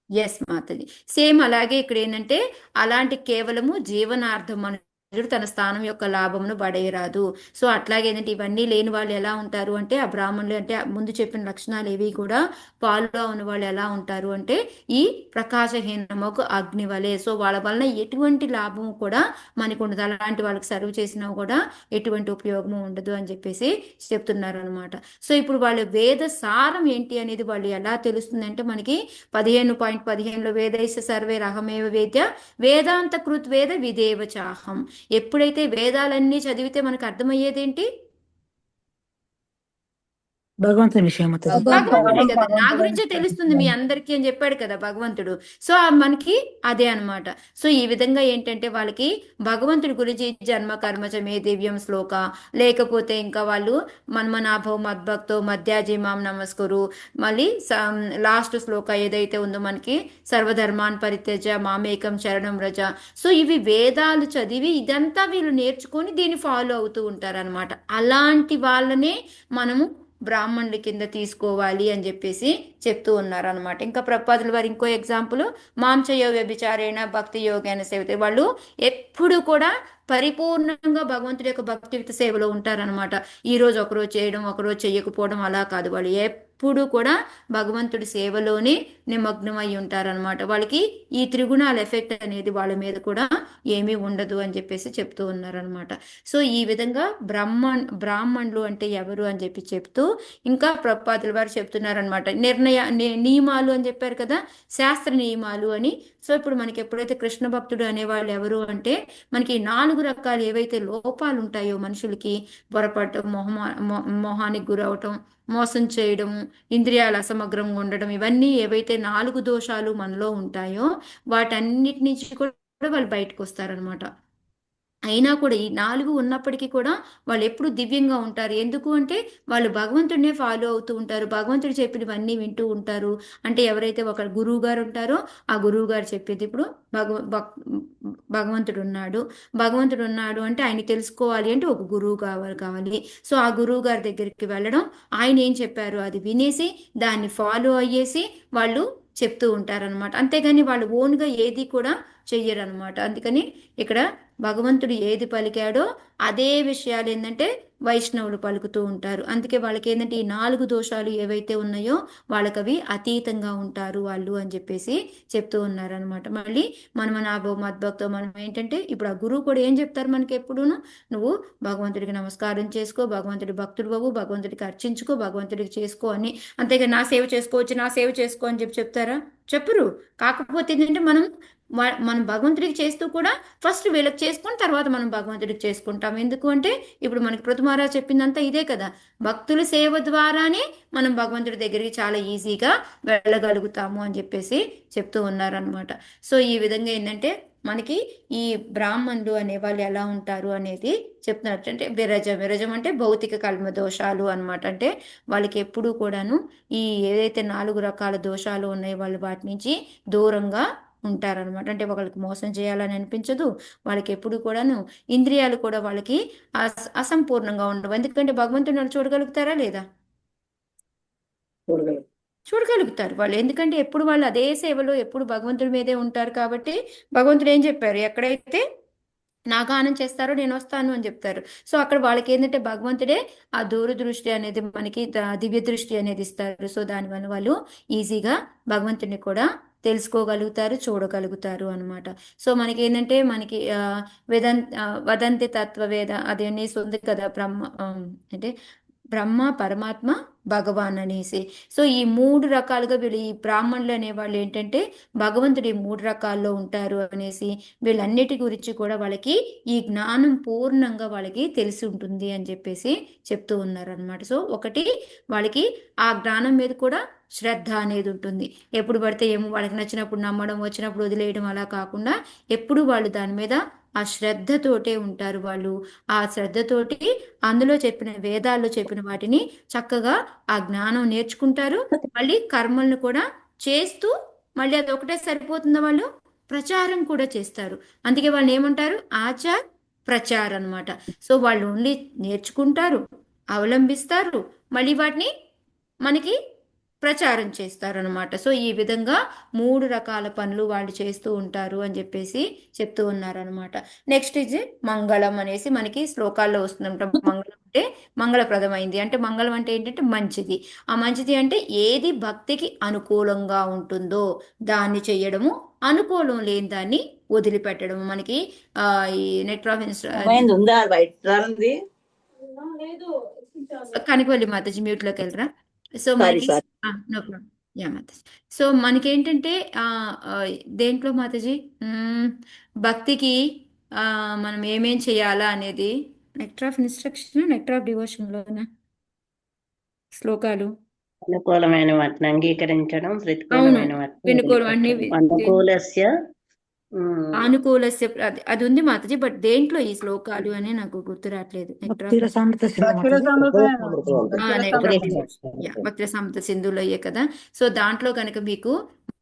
A: ఎస్ మాతది. సేమ్ అలాగే ఇక్కడ ఏంటంటే అలాంటి కేవలము జీవనార్థం మనుషుడు తన స్థానం యొక్క లాభమును పడేయరాదు. సో అట్లాగే ఏంటంటే ఇవన్నీ లేని వాళ్ళు ఎలా ఉంటారు అంటే ఆ బ్రాహ్మణులు అంటే ముందు చెప్పిన లక్షణాలు ఏవి కూడా ఫాలో ఉన్న వాళ్ళు ఎలా ఉంటారు అంటే ఈ ప్రకాశహీనముకు అగ్ని వలె. సో వాళ్ళ వలన ఎటువంటి లాభము కూడా మనకు ఉండదు, అలాంటి వాళ్ళకి సర్వ్ చేసినా కూడా ఎటువంటి ఉపయోగము ఉండదు అని చెప్పేసి చెప్తున్నారు అనమాట. సో ఇప్పుడు వాళ్ళ వేద సారం ఏంటి అనేది వాళ్ళు ఎలా తెలుస్తుంది అంటే మనకి 15.15లో వేదైస సర్వే రహమేవ వేద్య వేదాంత కృత్ వేద విదేవ చాహం. ఎప్పుడైతే, ఎప్పుడైతే వేదాలన్నీ చదివితే మనకు అర్థమయ్యేదేంటి, 15.15 లో వేదైస సర్వే రహమేవ వేద్య వేదాంత కృత్ వేద విదేవ చాహం. ఎప్పుడైతే వేదాలన్నీ చదివితే మనకు అర్థమయ్యేదేంటి, 15.15 లో వేదైస సర్వే రహమేవ వేద్య వేదాంత కృత్ వేద విదేవ చాహం.
E: భగవంతుని విషయం మాతాజీ.
A: భగవంతుడే కదా, నా గురించే తెలుస్తుంది మీ అందరికీ అని చెప్పాడు కదా భగవంతుడు. సో మనకి అదే అన్నమాట. సో ఈ విధంగా ఏంటంటే వాళ్ళకి భగవంతుడి గురించి జన్మ కర్మచ మే దివ్యం శ్లోక, లేకపోతే ఇంకా వాళ్ళు మన్మనాభో మద్భక్తో మధ్యాజీమాం నమస్కురు, మళ్ళీ లాస్ట్ శ్లోక ఏదైతే ఉందో మనకి సర్వధర్మాన్ పరిత్యజ మామేకం శరణం రజ. సో ఇవి వేదాలు చదివి ఇదంతా వీళ్ళు నేర్చుకొని దీన్ని ఫాలో అవుతూ ఉంటారనమాట. అలాంటి వాళ్ళనే మనము బ్రాహ్మణుల కింద తీసుకోవాలి అని చెప్పేసి చెప్తూ ఉన్నారనమాట. ఇంకా ప్రపాదుల వారు ఇంకో ఎగ్జాంపుల్, మాంసయో వ్యభిచారేణ భక్తి యోగైన సేవితే, వాళ్ళు ఎప్పుడు కూడా పరిపూర్ణంగా భగవంతుడి యొక్క భక్తియుత సేవలో ఉంటారనమాట. ఈ రోజు ఒకరోజు చేయడం ఒకరోజు చేయకపోవడం అలా కాదు, వాళ్ళు ఎప్పుడు కూడా భగవంతుడి సేవలోనే నిమగ్నమై ఉంటారనమాట. వాళ్ళకి ఈ త్రిగుణాల ఎఫెక్ట్ అనేది వాళ్ళ మీద కూడా ఏమీ ఉండదు అని చెప్పేసి చెప్తూ ఉన్నారనమాట. సో ఈ విధంగా బ్రాహ్మణులు అంటే ఎవరు అని చెప్పి చెప్తూ ఇంకా ప్రపాదుల వారు చెప్తున్నారనమాట. నియమాలు అని చెప్పారు కదా, శాస్త్ర నియమాలు అని. సో ఇప్పుడు మనకి ఎప్పుడైతే కృష్ణ భక్తుడు అనేవాళ్ళు ఎవరు అంటే, మనకి 4 రకాలు ఏవైతే లోపాలు ఉంటాయో మనుషులకి, పొరపాటు మొహానికి గురవటం, మోసం చేయడము, ఇంద్రియాల అసమగ్రంగా ఉండడం, ఇవన్నీ ఏవైతే 4 దోషాలు మనలో ఉంటాయో వాటన్నిటి నుంచి కూడా వాళ్ళు బయటకు వస్తారనమాట. అయినా కూడా ఈ 4 ఉన్నప్పటికీ కూడా వాళ్ళు ఎప్పుడు దివ్యంగా ఉంటారు. ఎందుకు అంటే వాళ్ళు భగవంతుడినే ఫాలో అవుతూ ఉంటారు, భగవంతుడు చెప్పినవన్నీ వింటూ ఉంటారు. అంటే ఎవరైతే ఒక గురువు గారు ఉంటారో ఆ గురువు గారు చెప్పేది, ఇప్పుడు భగవంతుడు ఉన్నాడు, భగవంతుడు ఉన్నాడు అంటే ఆయన తెలుసుకోవాలి అంటే ఒక గురువు కావాలి. సో ఆ గురువు గారి దగ్గరికి వెళ్ళడం, ఆయన ఏం చెప్పారు అది వినేసి దాన్ని ఫాలో అయ్యేసి వాళ్ళు చెప్తూ ఉంటారనమాట. అంతేగాని వాళ్ళు ఓన్గా ఏది కూడా చెయ్యరనమాట. అందుకని ఇక్కడ భగవంతుడు ఏది పలికాడో అదే విషయాలు ఏంటంటే వైష్ణవులు పలుకుతూ ఉంటారు. అందుకే వాళ్ళకి ఏంటంటే ఈ 4 దోషాలు ఏవైతే ఉన్నాయో వాళ్ళకి అవి అతీతంగా ఉంటారు వాళ్ళు అని చెప్పేసి చెప్తూ ఉన్నారనమాట. మళ్ళీ మన్మనాభో మద్భక్తో, మనం ఏంటంటే ఇప్పుడు ఆ గురువు కూడా ఏం చెప్తారు మనకి ఎప్పుడూను, నువ్వు భగవంతుడికి నమస్కారం చేసుకో, భగవంతుడి భక్తుడు బాబు, భగవంతుడికి అర్చించుకో, భగవంతుడికి చేసుకో అని. అంతేగా నా సేవ చేసుకోవచ్చు నా సేవ చేసుకో అని చెప్తారా? చెప్పరు. కాకపోతే ఏంటంటే మనం భగవంతుడికి చేస్తూ కూడా ఫస్ట్ వీళ్ళకి చేసుకుని తర్వాత మనం భగవంతుడికి చేసుకుంటాం. ఎందుకు అంటే ఇప్పుడు మనకి పృథుమారా చెప్పిందంతా ఇదే కదా, భక్తుల సేవ ద్వారానే మనం భగవంతుడి దగ్గరికి చాలా ఈజీగా వెళ్ళగలుగుతాము అని చెప్పేసి చెప్తూ ఉన్నారనమాట. సో ఈ విధంగా ఏంటంటే మనకి ఈ బ్రాహ్మణులు అనే వాళ్ళు ఎలా ఉంటారు అనేది చెప్తున్నట్టు. అంటే విరజం అంటే భౌతిక కల్మ దోషాలు అనమాట. అంటే వాళ్ళకి ఎప్పుడూ కూడాను ఈ ఏదైతే 4 రకాల దోషాలు ఉన్నాయో వాళ్ళు వాటి నుంచి దూరంగా ఉంటారనమాట. అంటే ఒకరికి మోసం చేయాలని అనిపించదు వాళ్ళకి, ఎప్పుడు కూడాను ఇంద్రియాలు కూడా వాళ్ళకి అసంపూర్ణంగా ఉండవు. ఎందుకంటే భగవంతుని చూడగలుగుతారా లేదా? చూడగలుగుతారు వాళ్ళు. ఎందుకంటే ఎప్పుడు వాళ్ళు అదే సేవలో ఎప్పుడు భగవంతుడి మీదే ఉంటారు కాబట్టి భగవంతుడు ఏం చెప్పారు, ఎక్కడైతే నా గానం చేస్తారో నేను వస్తాను అని చెప్తారు. సో అక్కడ వాళ్ళకి ఏంటంటే భగవంతుడే ఆ దూరదృష్టి అనేది మనకి దివ్య దృష్టి అనేది ఇస్తారు. సో దానివల్ల వాళ్ళు ఈజీగా భగవంతుడిని కూడా తెలుసుకోగలుగుతారు, చూడగలుగుతారు అనమాట. సో మనకి ఏంటంటే మనకి వదంతి తత్వవేద అది అనేసి ఉంది కదా, అంటే బ్రహ్మ పరమాత్మ భగవాన్ అనేసి. సో ఈ 3 రకాలుగా వీళ్ళు ఈ బ్రాహ్మణులు అనేవాళ్ళు ఏంటంటే భగవంతుడు ఈ 3 రకాల్లో ఉంటారు అనేసి, వీళ్ళన్నిటి గురించి కూడా వాళ్ళకి ఈ జ్ఞానం పూర్ణంగా వాళ్ళకి తెలిసి ఉంటుంది అని చెప్పేసి చెప్తూ ఉన్నారు అనమాట. సో ఒకటి వాళ్ళకి ఆ జ్ఞానం మీద కూడా శ్రద్ధ అనేది ఉంటుంది. ఎప్పుడు పడితే ఏమో వాళ్ళకి నచ్చినప్పుడు నమ్మడం, వచ్చినప్పుడు వదిలేయడం అలా కాకుండా ఎప్పుడు వాళ్ళు దాని మీద ఆ శ్రద్ధతోటే ఉంటారు వాళ్ళు. ఆ శ్రద్ధతోటి అందులో చెప్పిన వేదాల్లో చెప్పిన వాటిని చక్కగా ఆ జ్ఞానం నేర్చుకుంటారు. మళ్ళీ కర్మలను కూడా చేస్తూ మళ్ళీ అది ఒకటే సరిపోతుందా, వాళ్ళు ప్రచారం కూడా చేస్తారు. అందుకే వాళ్ళు ఏమంటారు, ఆచార్ ప్రచార్ అనమాట. సో వాళ్ళు ఓన్లీ నేర్చుకుంటారు, అవలంబిస్తారు, మళ్ళీ వాటిని మనకి ప్రచారం చేస్తారనమాట. సో ఈ విధంగా 3 రకాల పనులు వాళ్ళు చేస్తూ ఉంటారు అని చెప్పేసి చెప్తూ ఉన్నారనమాట. నెక్స్ట్ ఇది మంగళం అనేసి మనకి శ్లోకాల్లో వస్తుందంట. మంగళం అంటే మంగళప్రదమైంది అంటే, మంగళం అంటే ఏంటంటే మంచిది. ఆ మంచిది అంటే ఏది భక్తికి అనుకూలంగా ఉంటుందో దాన్ని చెయ్యడము, అనుకూలం లేని దాన్ని వదిలిపెట్టడము. మనకి ఈ నెట్ ఆఫ్
D: ఉందా బయట ఉంది?
A: కనకవల్లి మాతాజీ మ్యూట్లోకి వెళ్ళరా. సో
D: సారీ
A: మనకి
D: సారీ.
A: No problem. యా మాతాజీ. సో మనకేంటంటే దేంట్లో మాతాజీ భక్తికి మనం ఏమేం చేయాలా అనేది nectar of instruction, nectar of డివోషన్లోనా? శ్లోకాలు.
B: అనుకూలమైన వాటిని అంగీకరించడం,
A: అవును,
B: ప్రతికూలమైన వాటిని
A: వెనుకోలు అన్ని
B: వదిలిపెట్టడం. అనుకూలస్య
A: అనుకూలస్య అది ఉంది మాతాజీ, బట్ దేంట్లో ఈ శ్లోకాలు అని నాకు గుర్తు రావట్లేదు.
E: భక్తిర సామర్థ్య సింధు
F: భక్తుల
E: మాతాజీ.
F: సమృద్ధమైన
A: భక్తి సమృద్ధ సింధులో అయ్యే కదా. సో దాంట్లో కనుక మీకు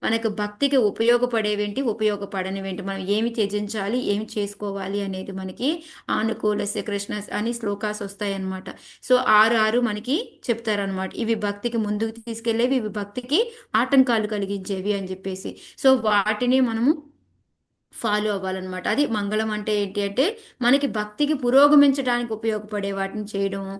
A: మనకు భక్తికి ఉపయోగపడేవేంటి, ఉపయోగపడనివేంటి, మనం ఏమి త్యజించాలి, ఏమి చేసుకోవాలి అనేది మనకి ఆనుకూలస్య కృష్ణ అని శ్లోకాస్ వస్తాయన్నమాట. సో 6 మనకి చెప్తారనమాట. ఇవి భక్తికి ముందుకు తీసుకెళ్లేవి, ఇవి భక్తికి ఆటంకాలు కలిగించేవి అని చెప్పేసి. సో వాటిని మనము ఫాలో అవ్వాలన్నమాట. అది మంగళం అంటే ఏంటి అంటే మనకి భక్తికి పురోగమించడానికి ఉపయోగపడే వాటిని చేయడము,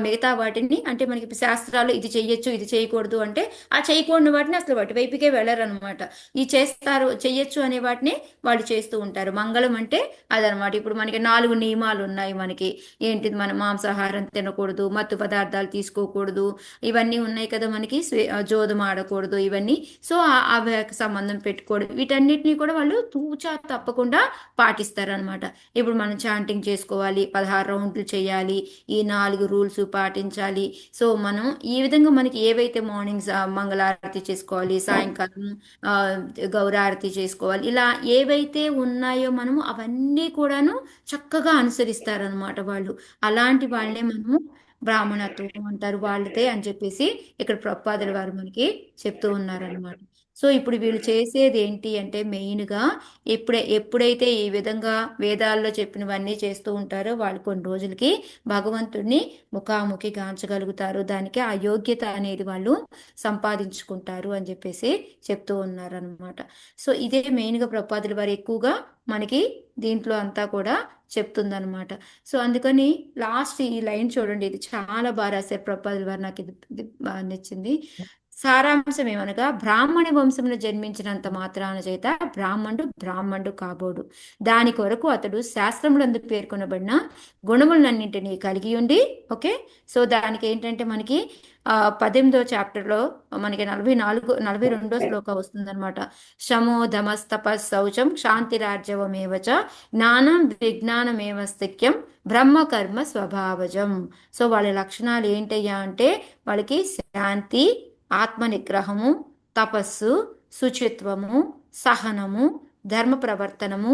A: మిగతా వాటిని అంటే మనకి శాస్త్రాలు ఇది చెయ్యొచ్చు ఇది చేయకూడదు అంటే ఆ చేయకూడని వాటిని అసలు వాటి వైపుకే వెళ్ళరనమాట. ఈ చేస్తారు చెయ్యొచ్చు అనే వాటిని వాళ్ళు చేస్తూ ఉంటారు. మంగళం అంటే అదనమాట. ఇప్పుడు మనకి 4 నియమాలు ఉన్నాయి మనకి. ఏంటిది, మనం మాంసాహారం తినకూడదు, మత్తు పదార్థాలు తీసుకోకూడదు, ఇవన్నీ ఉన్నాయి కదా మనకి. జోదం ఆడకూడదు ఇవన్నీ. సో అవి సంబంధం పెట్టుకోవడం, వీటన్నిటిని కూడా వాళ్ళు తూచా తప్పకుండా పాటిస్తారనమాట. ఇప్పుడు మనం చాంటింగ్ చేసుకోవాలి, 16 రౌండ్లు చేయాలి, ఈ 4 రూల్స్ పాటించాలి. సో మనం ఈ విధంగా మనకి ఏవైతే మార్నింగ్స్ మంగళారతి చేసుకోవాలి, సాయంకాలం గౌరారతి చేసుకోవాలి, ఇలా ఏవైతే ఉన్నాయో మనము అవన్నీ కూడాను చక్కగా అనుసరిస్తారనమాట వాళ్ళు. అలాంటి వాళ్ళే మనము బ్రాహ్మణత్వం అంటారు, వాళ్ళదే అని చెప్పేసి ఇక్కడ ప్రపాదుల వారు మనకి చెప్తూ ఉన్నారనమాట. సో ఇప్పుడు వీళ్ళు చేసేది ఏంటి అంటే మెయిన్గా ఎప్పుడైతే ఈ విధంగా వేదాల్లో చెప్పినవన్నీ చేస్తూ ఉంటారో వాళ్ళు కొన్ని రోజులకి భగవంతుడిని ముఖాముఖి గాంచగలుగుతారు. దానికి ఆ యోగ్యత అనేది వాళ్ళు సంపాదించుకుంటారు అని చెప్పేసి చెప్తూ ఉన్నారనమాట. సో ఇదే మెయిన్గా ప్రపాదుల వారు ఎక్కువగా మనకి దీంట్లో అంతా కూడా చెప్తుందనమాట. సో అందుకని లాస్ట్ ఈ లైన్ చూడండి, ఇది చాలా బాగా రాశారు ప్రపాదుల వారు. నాకు ఇది బాగా నచ్చింది. సారాంశం ఏమనగా, బ్రాహ్మణ వంశంలో జన్మించినంత మాత్రాన చేత బ్రాహ్మణుడు కాబోడు. దాని కొరకు అతడు శాస్త్రములందు పేర్కొనబడిన గుణములన్నింటినీ కలిగి ఉండి, ఓకే. సో దానికి ఏంటంటే మనకి 18వ చాప్టర్లో మనకి 42వ శ్లోకం వస్తుందన్నమాట. శమో ధమస్తపస్ శౌచం శాంతిరార్జవమేవచ జ్ఞానం విజ్ఞానమేవ స్థిక్యం బ్రహ్మకర్మ స్వభావజం. సో వాళ్ళ లక్షణాలు ఏంటయ్యా అంటే వాళ్ళకి శాంతి, ఆత్మ నిగ్రహము, తపస్సు, శుచిత్వము, సహనము, ధర్మ ప్రవర్తనము,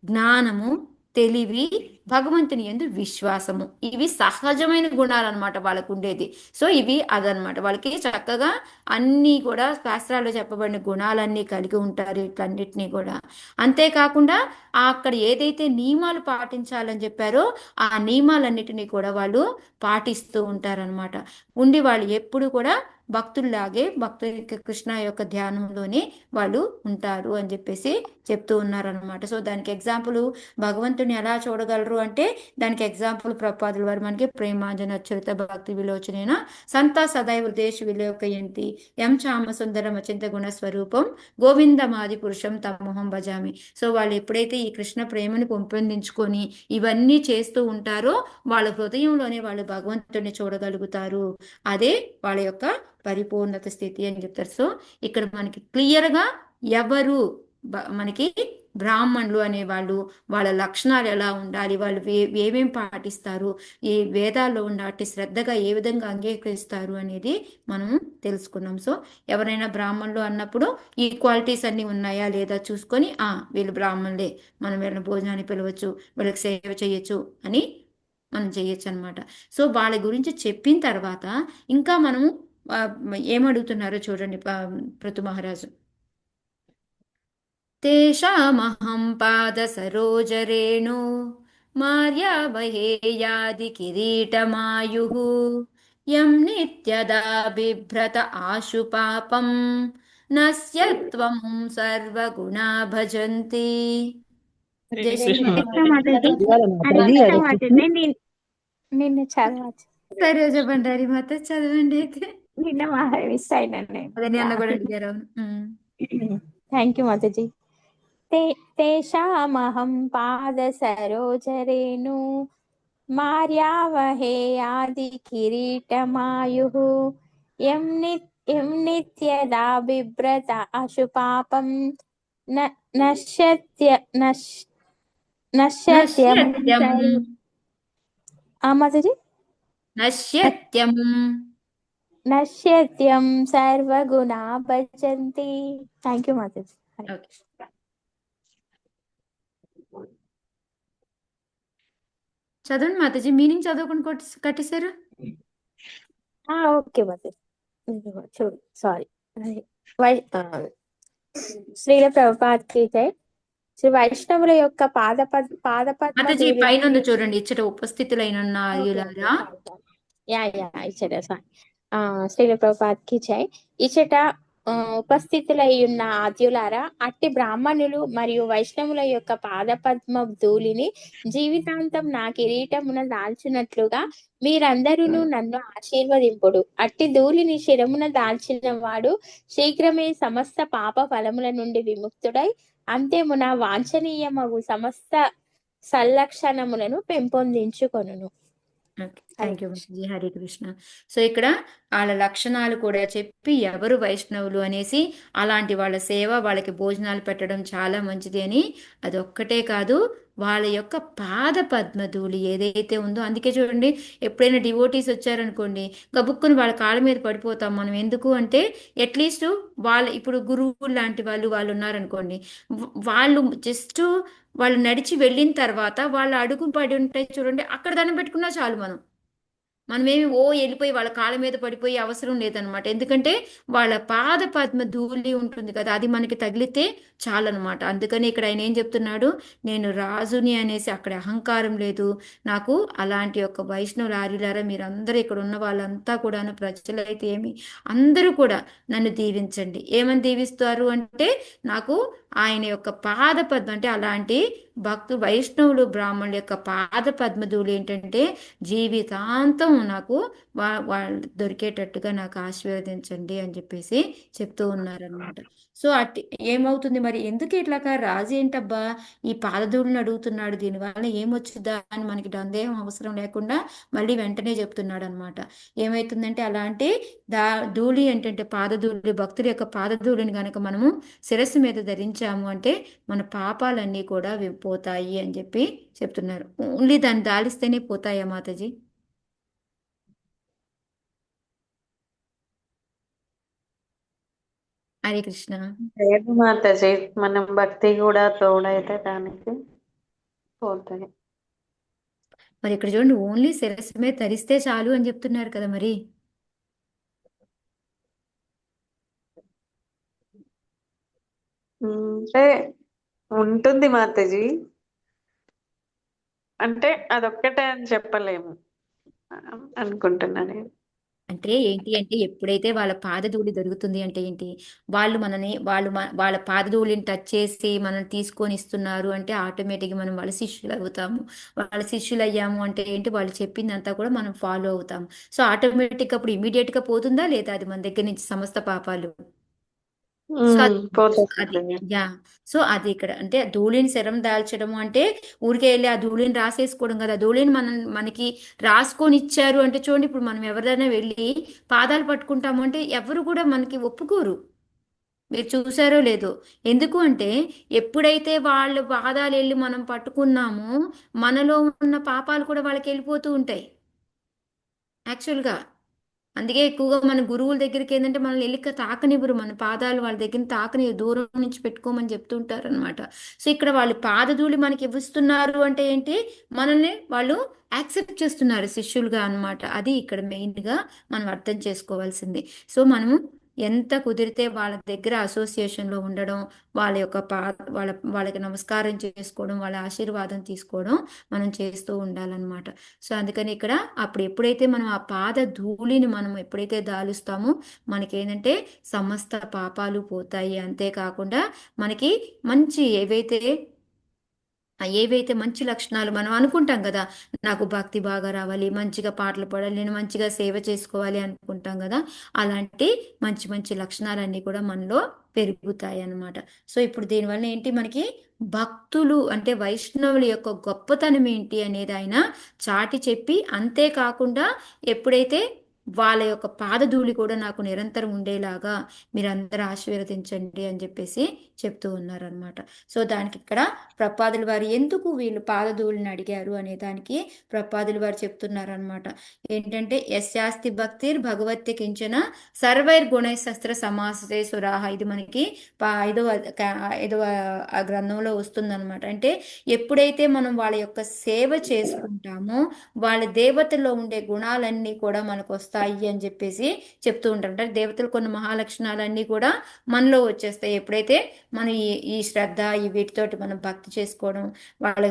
A: జ్ఞానము, తెలివి, భగవంతుని యందు విశ్వాసము, ఇవి సహజమైన గుణాలు అనమాట వాళ్ళకు ఉండేది. సో ఇవి అదనమాట. వాళ్ళకి చక్కగా అన్నీ కూడా శాస్త్రాల్లో చెప్పబడిన గుణాలన్నీ కలిగి ఉంటారు వీటన్నిటినీ కూడా. అంతేకాకుండా అక్కడ ఏదైతే నియమాలు పాటించాలని చెప్పారో ఆ నియమాలన్నిటినీ కూడా వాళ్ళు పాటిస్తూ ఉంటారనమాట. ఉండి వాళ్ళు ఎప్పుడు కూడా భక్తుల్లాగే కృష్ణ యొక్క ధ్యానంలోనే వాళ్ళు ఉంటారు అని చెప్పేసి చెప్తూ ఉన్నారనమాట. సో దానికి ఎగ్జాంపుల్ భగవంతుని ఎలా చూడగలరు అంటే దానికి ఎగ్జాంపుల్ ప్రపాదుల వారు మనకి ప్రేమాంజన అచ్యుత భక్తి విలోచనైన సంత సదైవ దేశ విలోకయంతి ఎం చామ సుందరం అచింత గుణ స్వరూపం గోవిందమాది పురుషం తమోహం భజామి. సో వాళ్ళు ఎప్పుడైతే ఈ కృష్ణ ప్రేమను పెంపొందించుకొని ఇవన్నీ చేస్తూ ఉంటారో వాళ్ళ హృదయంలోనే వాళ్ళు భగవంతుడిని చూడగలుగుతారు. అదే వాళ్ళ యొక్క పరిపూర్ణత స్థితి అని చెప్తారు. సో ఇక్కడ మనకి క్లియర్గా ఎవరు మనకి బ్రాహ్మణులు అనేవాళ్ళు, వాళ్ళ లక్షణాలు ఎలా ఉండాలి, వాళ్ళు ఏమేం పాటిస్తారు, ఈ వేదాల్లో ఉన్నట్టు శ్రద్ధగా ఏ విధంగా అంగీకరిస్తారు అనేది మనం తెలుసుకున్నాం. సో ఎవరైనా బ్రాహ్మణులు అన్నప్పుడు ఈ క్వాలిటీస్ అన్నీ ఉన్నాయా లేదా చూసుకొని వీళ్ళు బ్రాహ్మణులే, మనం వీళ్ళని భోజనాన్ని పిలవచ్చు, వీళ్ళకి సేవ చేయొచ్చు అని మనం చేయొచ్చు అనమాట. సో వాళ్ళ గురించి చెప్పిన తర్వాత ఇంకా మనము ఏమడుగుతున్నారో చూడండి పృథు మహారాజు. తేషామహం పాద సరోజరేణు మార్యావహేయాది కిరీటమాయుః యం నిత్యదా బిభ్రత ఆశు పాపం నస్యత్వం సర్వగుణా భజంతి.
G: నిన్న చదవచ్చు.
A: సరోజ బండారి మాత చదవండి అయితే.
G: నిన్న మిస్ అయినాను.
A: అదే నిన్న కూడా అడిగారు.
G: Thank you Mataji. తేషామహం పాద సరోజరేణు మార్యావహే ఆది కిరీటమాయుః యం నిత్యదా బిభ్రత అశుపాపం మాతాజీ
A: నశ్యత్యం
G: నశ్యత్యం సర్వగుణా భజంతి. థ్యాంక్ యూ మాతాజీ.
A: ఓకే చదవండి మాతాజీ, మీనింగ్ చదువుకుని కట్టేశారు.
G: ఓకే మాతాజీ. చూడు సారీ. శ్రీల ప్రభుపాద్కి జై. శ్రీ వైష్ణవుల యొక్క పాదపద్మ
A: మాతాజీ
G: ధూళిని
A: పైన ఉంది చూడండి, ఇచ్చట ఉపస్థితులైన ఆర్యులారా.
G: ఇచ్చట సారీ. శ్రీల ప్రభుపాద్కి జై. ఇచ్చట ఉపస్థితులై ఉన్న ఆద్యులారా, అట్టి బ్రాహ్మణులు మరియు వైష్ణవుల యొక్క పాదపద్మ ధూళిని జీవితాంతం నా కిరీటమున దాల్చినట్లుగా మీరందరూ నన్ను ఆశీర్వదింపుడు. అట్టి ధూళిని శిరమున దాల్చిన వాడు శీఘ్రమే సమస్త పాప ఫలముల నుండి విముక్తుడై అంతేమున వాంఛనీయమగు సమస్త సల్లక్షణములను పెంపొందించుకొనును.
A: థ్యాంక్ యూ మాతాజీ. హరే కృష్ణ. సో ఇక్కడ వాళ్ళ లక్షణాలు కూడా చెప్పి ఎవరు వైష్ణవులు అనేసి, అలాంటి వాళ్ళ సేవ, వాళ్ళకి భోజనాలు పెట్టడం చాలా మంచిది అని, అదొక్కటే కాదు వాళ్ళ యొక్క పాద పద్మధూళి ఏదైతే ఉందో, అందుకే చూడండి ఎప్పుడైనా డివోటీస్ వచ్చారనుకోండి గబుక్కుని వాళ్ళ కాళ్ళ మీద పడిపోతాం మనం. ఎందుకు అంటే అట్లీస్ట్ వాళ్ళ ఇప్పుడు గురువు లాంటి వాళ్ళు ఉన్నారనుకోండి, వాళ్ళు జస్ట్ వాళ్ళు నడిచి వెళ్ళిన తర్వాత వాళ్ళ అడుగు పడి ఉంటాయి చూడండి, అక్కడ దండం పెట్టుకున్నా చాలు. మనమేమి వెళ్ళిపోయి వాళ్ళ కాళ్ళ మీద పడిపోయే అవసరం లేదనమాట. ఎందుకంటే వాళ్ళ పాద పద్మ ధూళి ఉంటుంది కదా, అది మనకి తగిలితే చాలన్నమాట. అందుకని ఇక్కడ ఆయన ఏం చెప్తున్నాడు, నేను రాజుని అనేసి అక్కడ అహంకారం లేదు నాకు. అలాంటి యొక్క వైష్ణవుల ఆర్యులారా, మీరందరూ ఇక్కడ ఉన్న వాళ్ళంతా కూడా ప్రజలైతే అందరూ కూడా నన్ను దీవించండి. ఏమని దీవిస్తారు అంటే, నాకు ఆయన యొక్క పాద పద్మ అంటే అలాంటి వైష్ణవులు బ్రాహ్మణుల యొక్క పాద పద్మధూళి ఏంటంటే జీవితాంతం నాకు వాళ్ళు దొరికేటట్టుగా నాకు ఆశీర్వదించండి అని చెప్పేసి చెప్తూ ఉన్నారనమాట. సో ఏమవుతుంది మరి, ఎందుకు ఇట్లాగా రాజు ఏంటబ్బా ఈ పాదధూళిని అడుగుతున్నాడు, దీనివల్ల ఏమొచ్చుదా అని మనకి సందేహం అవసరం లేకుండా మళ్ళీ వెంటనే చెప్తున్నాడు అనమాట. ఏమవుతుందంటే అలాంటి ధూళి ఏంటంటే పాదధూళి, భక్తుల యొక్క పాదధూళిని కనుక మనము శిరస్సు మీద ధరించాము అంటే మన పాపాలన్నీ కూడా పోతాయి అని చెప్పి చెప్తున్నారు. ఓన్లీ దాన్ని దాలిస్తేనే పోతాయా మాతాజీ? హరే కృష్ణ.
H: లేదు మాతాజీ, మనం భక్తి కూడా తోడైతే దానికి పోతాయి.
A: మరి ఇక్కడ చూడండి, ఓన్లీ శిరస్సు మీద ధరిస్తే చాలు అని చెప్తున్నారు కదా మరి.
H: అంటే ఉంటుంది మాతాజీ, అంటే అదొక్కటే అని చెప్పలేము అనుకుంటున్నా నేను.
A: అంటే ఏంటి అంటే, ఎప్పుడైతే వాళ్ళ పాదధూళి దొరుకుతుంది అంటే ఏంటి, వాళ్ళు వాళ్ళ పాదధూళిని టచ్ చేసి మనం తీసుకొని ఇస్తున్నారు అంటే ఆటోమేటిక్గా మనం వాళ్ళ శిష్యులు అవుతాము. వాళ్ళ శిష్యులు అయ్యాము అంటే ఏంటి, వాళ్ళు చెప్పిందంతా కూడా మనం ఫాలో అవుతాము. సో ఆటోమేటిక్గా అప్పుడు ఇమీడియట్గా పోతుందా లేదా అది మన దగ్గర నుంచి సమస్త పాపాలు? సో అది ఇక్కడ అంటే ధూళిని శరం దాల్చడము అంటే ఊరికే వెళ్ళి ఆ ధూళిని రాసేసుకోవడం కదా. ధూళిని మనకి రాసుకొని ఇచ్చారు అంటే చూడండి, ఇప్పుడు మనం ఎవరిదైనా వెళ్ళి పాదాలు పట్టుకుంటాము అంటే ఎవరు కూడా మనకి ఒప్పుకోరు. మీరు చూసారో లేదో. ఎందుకు అంటే ఎప్పుడైతే వాళ్ళ పాదాలు వెళ్ళి మనం పట్టుకున్నామో మనలో ఉన్న పాపాలు కూడా వాళ్ళకి వెళ్ళిపోతూ ఉంటాయి యాక్చువల్గా. అందుకే ఎక్కువగా మన గురువుల దగ్గరికి ఏంటంటే మనల్ని వెళ్ళి తాకనివ్వరు, మన పాదాలు వాళ్ళ దగ్గర తాకని దూరం నుంచి పెట్టుకోమని చెప్తుంటారు అనమాట. సో ఇక్కడ వాళ్ళు పాదధూళి మనకి ఇవ్విస్తున్నారు అంటే ఏంటి, మనల్ని వాళ్ళు యాక్సెప్ట్ చేస్తున్నారు శిష్యులుగా అనమాట. అది ఇక్కడ మెయిన్గా మనం అర్థం చేసుకోవాల్సింది. సో మనము ఎంత కుదిరితే వాళ్ళ దగ్గర అసోసియేషన్లో ఉండడం, వాళ్ళ యొక్క వాళ్ళకి నమస్కారం చేసుకోవడం, వాళ్ళ ఆశీర్వాదం తీసుకోవడం మనం చేస్తూ ఉండాలన్నమాట. సో అందుకని ఇక్కడ అప్పుడు ఎప్పుడైతే మనం ఆ పాద ధూళిని మనం ఎప్పుడైతే దాలుస్తామో మనకేంటంటే సమస్త పాపాలు పోతాయి. అంతేకాకుండా మనకి మంచి ఏవైతే మంచి లక్షణాలు మనం అనుకుంటాం కదా, నాకు భక్తి బాగా రావాలి, మంచిగా పాటలు పాడాలి, నేను మంచిగా సేవ చేసుకోవాలి అనుకుంటాం కదా, అలాంటి మంచి మంచి లక్షణాలన్నీ కూడా మనలో పెరుగుతాయి అన్నమాట. సో ఇప్పుడు దీనివల్ల ఏంటి, మనకి భక్తులు అంటే వైష్ణవుల యొక్క గొప్పతనం ఏంటి అనేది ఆయన చాటి చెప్పి, అంతేకాకుండా ఎప్పుడైతే వాళ్ళ యొక్క పాదధూళి కూడా నాకు నిరంతరం ఉండేలాగా మీరందరూ ఆశీర్వదించండి అని చెప్పేసి చెప్తూ ఉన్నారనమాట. సో దానికి ఇక్కడ ప్రపాదుల వారు ఎందుకు వీళ్ళు పాదధూళిని అడిగారు అనే దానికి ప్రపాదుల వారు చెప్తున్నారనమాట. ఏంటంటే యస్యాస్తి భక్తిర్ భగవత్య కించన సర్వైర్ గుణశస్త్ర సమాసే సురాహ. ఇది మనకి ఐదవ ఆ గ్రంథంలో వస్తుందన్నమాట. అంటే ఎప్పుడైతే మనం వాళ్ళ యొక్క సేవ చేసుకుంటామో వాళ్ళ దేవతల్లో ఉండే గుణాలన్నీ కూడా మనకు వస్తాయి అని చెప్పేసి చెప్తూ ఉంటారు. అంటే దేవతలు కొన్ని మహాలక్షణాలన్నీ కూడా మనలో వచ్చేస్తాయి ఎప్పుడైతే మనం ఈ శ్రద్ధ వీటితోటి మనం భక్తి చేసుకోవడం, వాళ్ళ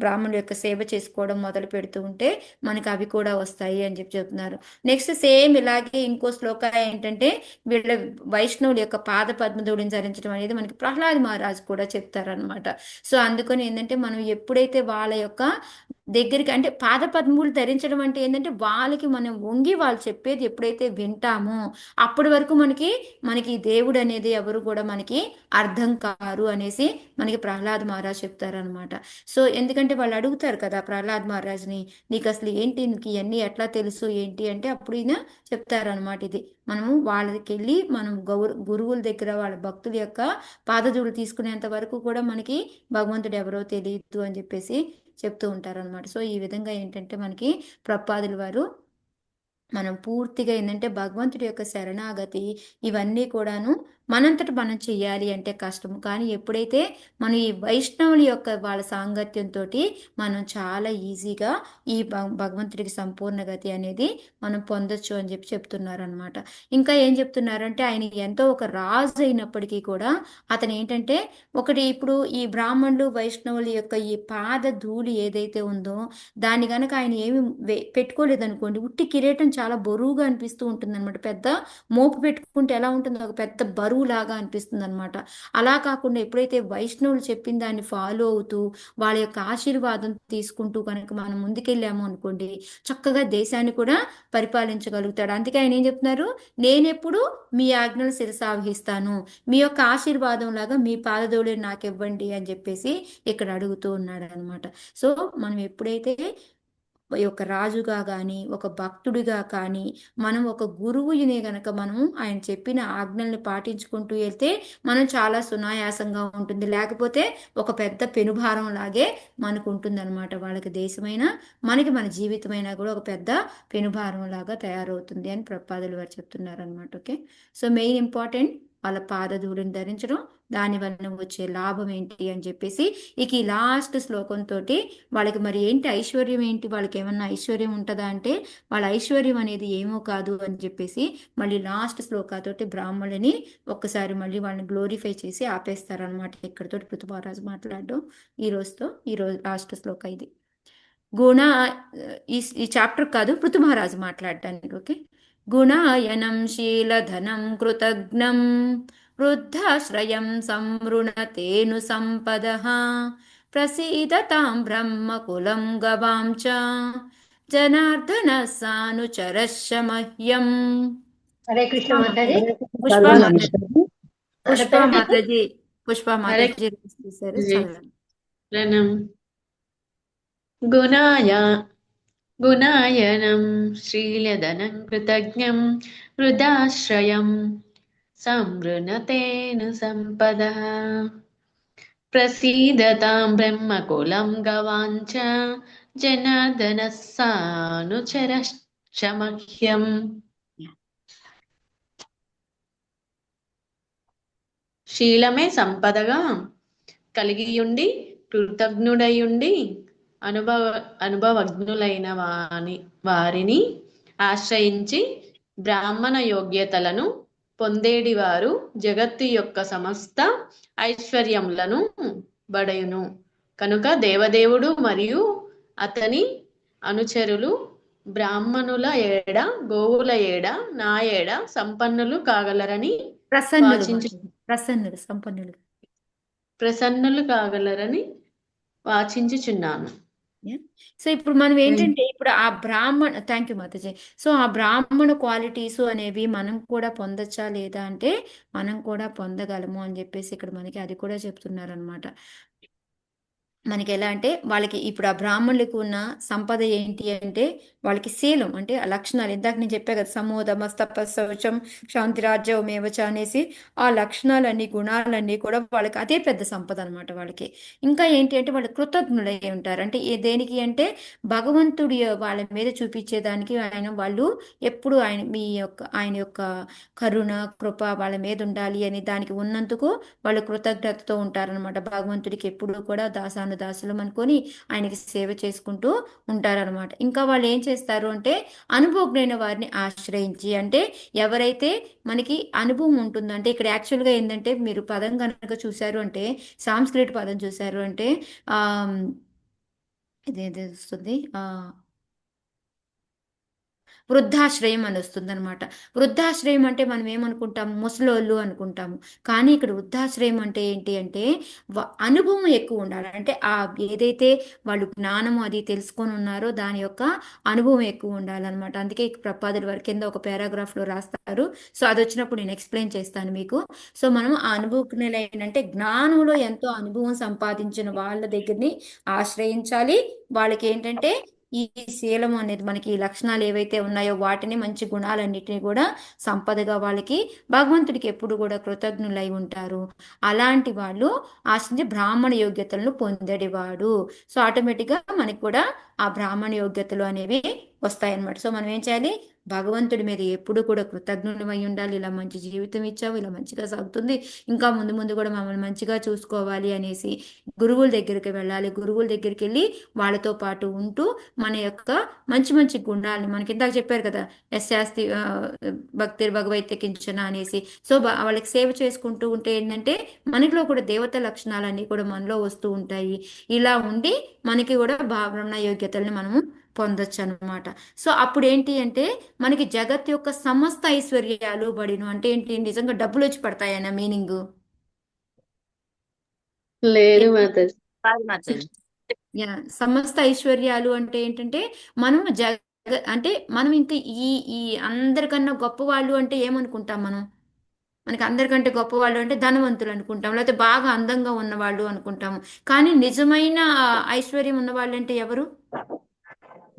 A: బ్రాహ్మణుల యొక్క సేవ చేసుకోవడం మొదలు పెడుతూ ఉంటే మనకి అవి కూడా వస్తాయి అని చెప్పి చెప్తున్నారు. నెక్స్ట్ సేమ్ ఇలాగే ఇంకో శ్లోక ఏంటంటే వీళ్ళ వైష్ణవుల యొక్క పాద పద్మధూళిని ధరించడం అనేది మనకి ప్రహ్లాద్ మహారాజ్ కూడా చెప్తారనమాట. సో అందుకని ఏంటంటే మనం ఎప్పుడైతే వాళ్ళ యొక్క దగ్గరికి అంటే పాద పద్మములు ధరించడం అంటే ఏంటంటే వాళ్ళకి మనం వంగి వాళ్ళు చెప్పేది ఎప్పుడైతే వింటామో అప్పటి వరకు మనకి దేవుడు అనేది ఎవరు కూడా మనకి అర్థం కారు అనేసి మనకి ప్రహ్లాద్ మహారాజ్ చెప్తారనమాట. సో ఎందుకంటే వాళ్ళు అడుగుతారు కదా ప్రహ్లాద్ మహారాజ్ని, నీకు అసలు ఏంటి, నీకు ఇవన్నీ ఎట్లా తెలుసు ఏంటి అంటే అప్పుడు ఈయన చెప్తారనమాట. ఇది మనము వాళ్ళకి వెళ్ళి మనం గురువుల దగ్గర వాళ్ళ భక్తుల యొక్క పాదధూళి తీసుకునేంత వరకు కూడా మనకి భగవంతుడు ఎవరో తెలియదు అని చెప్పేసి చెప్తూ ఉంటారనమాట. సో ఈ విధంగా ఏంటంటే మనకి ప్రపాదుల వారు మనం పూర్తిగా ఏంటంటే భగవంతుడి యొక్క శరణాగతి ఇవన్నీ కూడాను మనంతట మనం చెయ్యాలి అంటే కష్టం. కానీ ఎప్పుడైతే మనం ఈ వైష్ణవుల యొక్క వాళ్ళ సాంగత్యంతో మనం చాలా ఈజీగా ఈ భగవంతుడికి సంపూర్ణ గతి అనేది మనం పొందొచ్చు అని చెప్పి చెప్తున్నారనమాట. ఇంకా ఏం చెప్తున్నారంటే ఆయన ఎంతో ఒక రాజు అయినప్పటికీ కూడా అతను ఏంటంటే ఒకటి ఇప్పుడు ఈ బ్రాహ్మణులు వైష్ణవుల యొక్క ఈ పాద ధూళి ఏదైతే ఉందో దాన్ని కనుక ఆయన ఏమి పెట్టుకోలేదనుకోండి, ఉట్టి కిరీటం చాలా బరువుగా అనిపిస్తూ ఉంటుంది అనమాట. పెద్ద మోపు పెట్టుకుంటే ఎలా ఉంటుందో ఒక పెద్ద బరువు లాగా అనిపిస్తుంది అనమాట. అలా కాకుండా ఎప్పుడైతే వైష్ణవులు చెప్పిన దాన్ని ఫాలో అవుతూ వాళ్ళ యొక్క ఆశీర్వాదం తీసుకుంటూ కనుక మనం ముందుకెళ్ళాము అనుకోండి, చక్కగా దేశాన్ని కూడా పరిపాలించగలుగుతాడు. అందుకే ఆయన ఏం చెప్తున్నారు, నేనెప్పుడు మీ ఆజ్ఞలు శిరసావహిస్తాను, మీ యొక్క ఆశీర్వాదం లాగా మీ పాదధూళి నాకు ఇవ్వండి అని చెప్పేసి ఇక్కడ అడుగుతూ ఉన్నాడు అనమాట. సో మనం ఎప్పుడైతే ఒక రాజుగా కానీ ఒక భక్తుడిగా కానీ మనం ఒక గురువుని గనక మనం ఆయన చెప్పిన ఆజ్ఞల్ని పాటించుకుంటూ వెళ్తే మనం చాలా సునాయాసంగా ఉంటుంది. లేకపోతే ఒక పెద్ద పెనుభారం లాగే మనకు ఉంటుంది అనమాట. వాళ్ళకి దేశమైనా మనకి మన జీవితమైనా కూడా ఒక పెద్ద పెనుభారం లాగా తయారవుతుంది అని ప్రపాదులు వారు చెప్తున్నారు అనమాట. ఓకే, సో మెయిన్ ఇంపార్టెంట్ వాళ్ళ పాదధూళిని ధరించడం, దానివల్ల వచ్చే లాభం ఏంటి అని చెప్పేసి ఇక ఈ లాస్ట్ శ్లోకంతో వాళ్ళకి మరి ఏంటి ఐశ్వర్యం ఏంటి, వాళ్ళకి ఏమన్నా ఐశ్వర్యం ఉంటుందా అంటే వాళ్ళ ఐశ్వర్యం అనేది ఏమో కాదు అని చెప్పేసి మళ్ళీ లాస్ట్ శ్లోకాతోటి బ్రాహ్మణులని ఒక్కసారి మళ్ళీ వాళ్ళని గ్లోరిఫై చేసి ఆపేస్తారనమాట. ఇక్కడతో పృథుమహారాజు మాట్లాడడం ఈ రోజు లాస్ట్ శ్లోక ఇది. గుణ ఈ చాప్టర్ కాదు, పృథుమహారాజు మాట్లాడడానికి. ఓకే, గుణాయనం శీలధనం కృతజ్ఞం వృద్ధాశ్రయం సంవృణతేను సంపదః ప్రసీదతాం బ్రహ్మకులం గవాం చ జనార్దన సానుచరస్య మహ్యం.
I: హరే కృష్ణ మాతాజీ.
A: పుష్ప మాతాజీ చేశారు.
H: ప్రణం. గుణాయనం శ్రీలధనం కృతజ్ఞం వృద్ధాశ్రయం సంవృణతేను సంపదః ప్రసీదతాం బ్రహ్మకులం గవాంచ జనార్దన సానుచరశ్చ మహ్యం. శీలమే సంపదగా కలిగియుండి కృతజ్ఞుడయుండి అనుభవజ్ఞులైన వారిని ఆశ్రయించి బ్రాహ్మణ యోగ్యతలను పొందేడివారు జగత్తు యొక్క సమస్త ఐశ్వర్యములను బడయును. కనుక దేవదేవుడు మరియు అతని అనుచరులు బ్రాహ్మణుల ఏడ గోవుల ఏడ నా ఏడ సంపన్నులు కాగలరని ప్రసన్నులు కాగలరని వాచించుచున్నాను.
A: సో ఇప్పుడు మనం ఏంటంటే ఇప్పుడు ఆ థ్యాంక్ యూ మాతాజీ. సో ఆ బ్రాహ్మణ క్వాలిటీస్ అనేవి మనం కూడా పొందొచ్చా లేదా అంటే మనం కూడా పొందగలము అని చెప్పేసి ఇక్కడ మనకి అది కూడా చెప్తున్నారు అనమాట. మనకి ఎలా అంటే వాళ్ళకి ఇప్పుడు ఆ బ్రాహ్మణులకు ఉన్న సంపద ఏంటి అంటే వాళ్ళకి శీలం అంటే ఆ లక్షణాలు ఇందాక నేను చెప్పా కదా సమోదమస్తపశౌచం శాంతిరాజ్యమేవచ అనేసి ఆ లక్షణాలన్నీ గుణాలన్నీ కూడా వాళ్ళకి అదే పెద్ద సంపద అనమాట వాళ్ళకి. ఇంకా ఏంటి అంటే వాళ్ళు కృతజ్ఞులై ఉంటారు. అంటే దేనికి అంటే భగవంతుడి వాళ్ళ మీద చూపించేదానికి వాళ్ళు ఎప్పుడు ఆయన యొక్క కరుణ కృప వాళ్ళ మీద ఉండాలి అని దానికి ఉన్నందుకు వాళ్ళు కృతజ్ఞతతో ఉంటారనమాట. భగవంతుడికి ఎప్పుడూ కూడా దాసానుదాసులు అనుకొని ఆయనకి సేవ చేసుకుంటూ ఉంటారనమాట. ఇంకా వాళ్ళు ఏం చేస్తారు అంటే అనుభవజ్ఞైన వారిని ఆశ్రయించి, అంటే ఎవరైతే మనకి అనుభవం ఉంటుందో, అంటే ఇక్కడ యాక్చువల్గా ఏంటంటే మీరు పదం కనుక చూశారు అంటే సాంస్క్రిట్ పదం చూశారు అంటే ఆ ఇదేది వస్తుంది వృద్ధాశ్రయం అని వస్తుంది అనమాట. వృద్ధాశ్రయం అంటే మనం ఏమనుకుంటాము, ముసలోళ్ళు అనుకుంటాము. కానీ ఇక్కడ వృద్ధాశ్రయం అంటే ఏంటి అంటే అనుభవం ఎక్కువ ఉండాలి. అంటే ఏదైతే వాళ్ళు జ్ఞానము అది తెలుసుకొని ఉన్నారో దాని యొక్క అనుభవం ఎక్కువ ఉండాలన్నమాట. అందుకే ప్రపాదుల వారి కింద ఒక పారాగ్రాఫ్లో రాస్తారు. సో అది వచ్చినప్పుడు నేను ఎక్స్ప్లెయిన్ చేస్తాను మీకు. సో మనం ఆ అనుభవజ్ఞులైనంటే జ్ఞానంలో ఎంతో అనుభవం సంపాదించిన వాళ్ళ దగ్గరని ఆశ్రయించాలి. వాళ్ళకి ఏంటంటే ఈ శీలం అనేది మనకి ఈ లక్షణాలు ఏవైతే ఉన్నాయో వాటిని మంచి గుణాలన్నిటిని కూడా సంపదగా వాళ్ళకి భగవంతుడికి ఎప్పుడు కూడా కృతజ్ఞులై ఉంటారు. అలాంటి వాళ్ళు ఆశించి బ్రాహ్మణ యోగ్యతలను పొందేవాడు. సో ఆటోమేటిక్గా మనకి కూడా ఆ బ్రాహ్మణ యోగ్యతలు అనేవి వస్తాయన్నమాట. సో మనం ఏం చేయాలి, భగవంతుడి మీద ఎప్పుడు కూడా కృతజ్ఞులమై ఉండాలి. ఇలా మంచి జీవితం ఇచ్చావు, ఇలా మంచిగా సాగుతుంది, ఇంకా ముందు ముందు కూడా మమ్మల్ని మంచిగా చూసుకోవాలి అనేసి గురువుల దగ్గరికి వెళ్ళాలి. గురువుల దగ్గరికి వెళ్ళి వాళ్ళతో పాటు ఉంటూ మన యొక్క మంచి మంచి గుణాలని, మనకి ఇందాక చెప్పారు కదా యశాస్తి భక్తి భగవైత్య కించన అనేసి. సో వాళ్ళకి సేవ చేసుకుంటూ ఉంటే ఏంటంటే మనలో కూడా దేవత లక్షణాలన్నీ కూడా మనలో వస్తూ ఉంటాయి. ఇలా ఉండి మనకి కూడా బ్రాహ్మణ యోగ్యతల్ని మనము పొందొచ్చు అనమాట. సో అప్పుడు ఏంటి అంటే మనకి జగత్ యొక్క సమస్త ఐశ్వర్యాలు బడిను అంటే ఏంటి, నిజంగా డబ్బులు వచ్చి పడతాయన్న మీనింగ్
H: లేదు మాతాజీ.
C: కాదు మాతాజీ.
A: సమస్త ఐశ్వర్యాలు అంటే ఏంటంటే మనం అంటే మనం ఇంకా ఈ ఈ అందరికన్నా గొప్పవాళ్ళు అంటే ఏమనుకుంటాం మనం, మనకి అందరికంటే గొప్పవాళ్ళు అంటే ధనవంతులు అనుకుంటాం, లేకపోతే బాగా అందంగా ఉన్నవాళ్ళు అనుకుంటాము. కానీ నిజమైన ఐశ్వర్యం ఉన్నవాళ్ళు అంటే ఎవరు?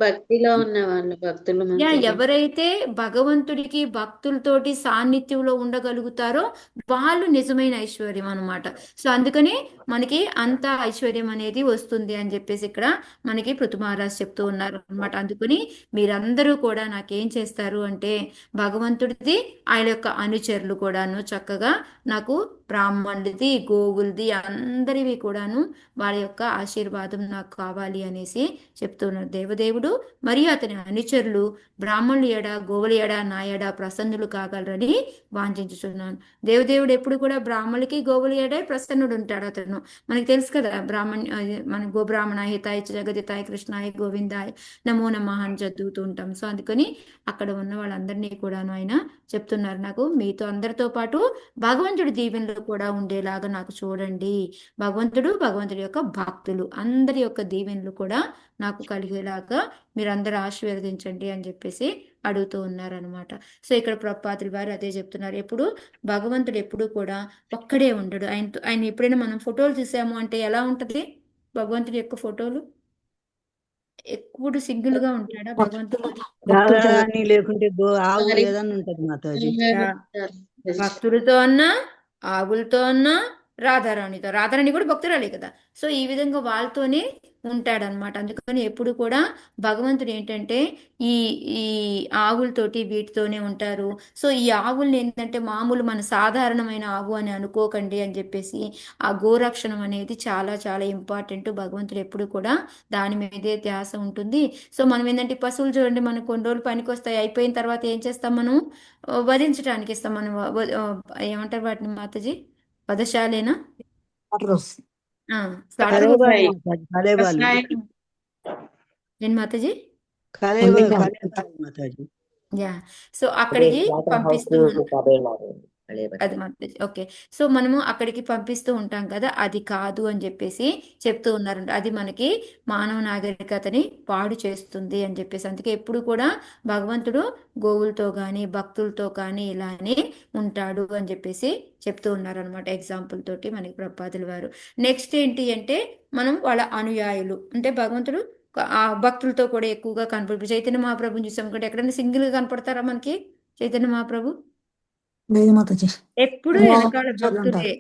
H: భక్తిలో ఉన్న వాళ్ళు, భక్తులు మాతాజీ.
A: ఎవరైతే భగవంతుడికి భక్తులతోటి సాన్నిధ్యంలో ఉండగలుగుతారో వాళ్ళు నిజమైన ఐశ్వర్యం అనమాట. సో అందుకని మనకి అంత ఐశ్వర్యం అనేది వస్తుంది అని చెప్పేసి ఇక్కడ మనకి పృథు మహారాజ్ చెప్తూ ఉన్నారు అనమాట. అందుకని మీరందరూ కూడా నాకేం చేస్తారు అంటే భగవంతుడిది ఆయన యొక్క అనుచరులు కూడాను చక్కగా నాకు బ్రాహ్మణుడిది గోవులది అందరివి కూడాను వాళ్ళ యొక్క ఆశీర్వాదం నాకు కావాలి అనేసి చెప్తున్నారు దేవదేవుడు. మరియు అతని అనుచరులు బ్రాహ్మణులు ఎడ గోవుల ఎడ నా ఎడ ప్రసన్నులు కాగలరని వాంఛించుచున్నాను. దేవదేవుడు ఎప్పుడు కూడా బ్రాహ్మణులకి గోవుల ఎడే ప్రసన్నుడు ఉంటాడు. అతను మనకి తెలుసు కదా, మన గోబ్రాహ్మణ హితాయ జగదితాయ కృష్ణాయ గోవిందాయ నమో నమః అని చదువుతూ ఉంటాం. సో అందుకని అక్కడ ఉన్న వాళ్ళందరినీ కూడాను ఆయన చెప్తున్నారు, నాకు మీతో అందరితో పాటు భగవంతుడి దీవెనలు కూడా ఉండేలాగా నాకు చూడండి. భగవంతుడి యొక్క భక్తులు అందరి యొక్క దీవెనలు కూడా నాకు కలిగేలాగా మీరందరూ ఆశీర్వదించండి అని చెప్పేసి అడుగుతూ ఉన్నారనమాట. సో ఇక్కడ ప్రపాదులు వారు అదే చెప్తున్నారు, ఎప్పుడు భగవంతుడు ఎప్పుడు కూడా ఒక్కడే ఉండడు. ఆయన ఎప్పుడైనా మనం ఫోటోలు చూసాము అంటే ఎలా ఉంటది భగవంతుడి యొక్క ఫోటోలు? ఎప్పుడు సింగిల్ గా ఉంటాడా భగవంతుడు?
F: రాధారాణి లేకుంటే ఆవు ఏదన్నా ఉంటది మాతాజీ.
A: భక్తులతో అన్నా ఆవులతో అన్నా రాధారాణి కూడా భక్తురాలే కదా. సో ఈ విధంగా వాళ్ళతోనే ఉంటాడనమాట. అందుకని ఎప్పుడు కూడా భగవంతుడు ఏంటంటే ఈ ఈ ఆవులతోటి వీటితోనే ఉంటారు. సో ఈ ఆవుల్ని ఏంటంటే మామూలు మన సాధారణమైన ఆవు అని అనుకోకండి అని చెప్పేసి ఆ గోరక్షణం అనేది చాలా చాలా ఇంపార్టెంట్. భగవంతుడు ఎప్పుడు కూడా దాని మీదే ధ్యాస ఉంటుంది. సో మనం ఏంటంటే పశువులు చూడండి, మనకు కొన్ని రోజులు పనికి వస్తాయి, అయిపోయిన తర్వాత ఏం చేస్తాం మనం, వధించడానికి ఇస్తాం. మనం ఏమంటారు వాటిని మాతాజీ, వధశాలేనా? నేను మాతాజీ
F: మాతాజీ
A: యా. సో అక్కడికి పంపిస్తూ అది మాతాజీ. ఓకే. సో మనము అక్కడికి పంపిస్తూ ఉంటాం కదా, అది కాదు అని చెప్పేసి చెప్తూ ఉన్నారంట. అది మనకి మానవ నాగరికతని పాడు చేస్తుంది అని చెప్పేసి. అందుకే ఎప్పుడు కూడా భగవంతుడు గోవులతో కానీ భక్తులతో కానీ ఇలానే ఉంటాడు అని చెప్పేసి చెప్తూ ఉన్నారనమాట. ఎగ్జాంపుల్ తోటి మనకి ప్రపాదుల వారు. నెక్స్ట్ ఏంటి అంటే మనం వాళ్ళ అనుయాయులు అంటే భగవంతుడు ఆ భక్తులతో కూడా ఎక్కువగా కనపడు. చైతన్య మహాప్రభుని చూసాం కంటే ఎక్కడైనా సింగిల్ కనపడతారా మనకి చైతన్య మహాప్రభు?
E: లేదు మాతాజీ.
A: ఎప్పుడు
E: అలా
A: వెనకాల
E: అనుచరులు
A: భక్తులే.
E: ఉంటారు.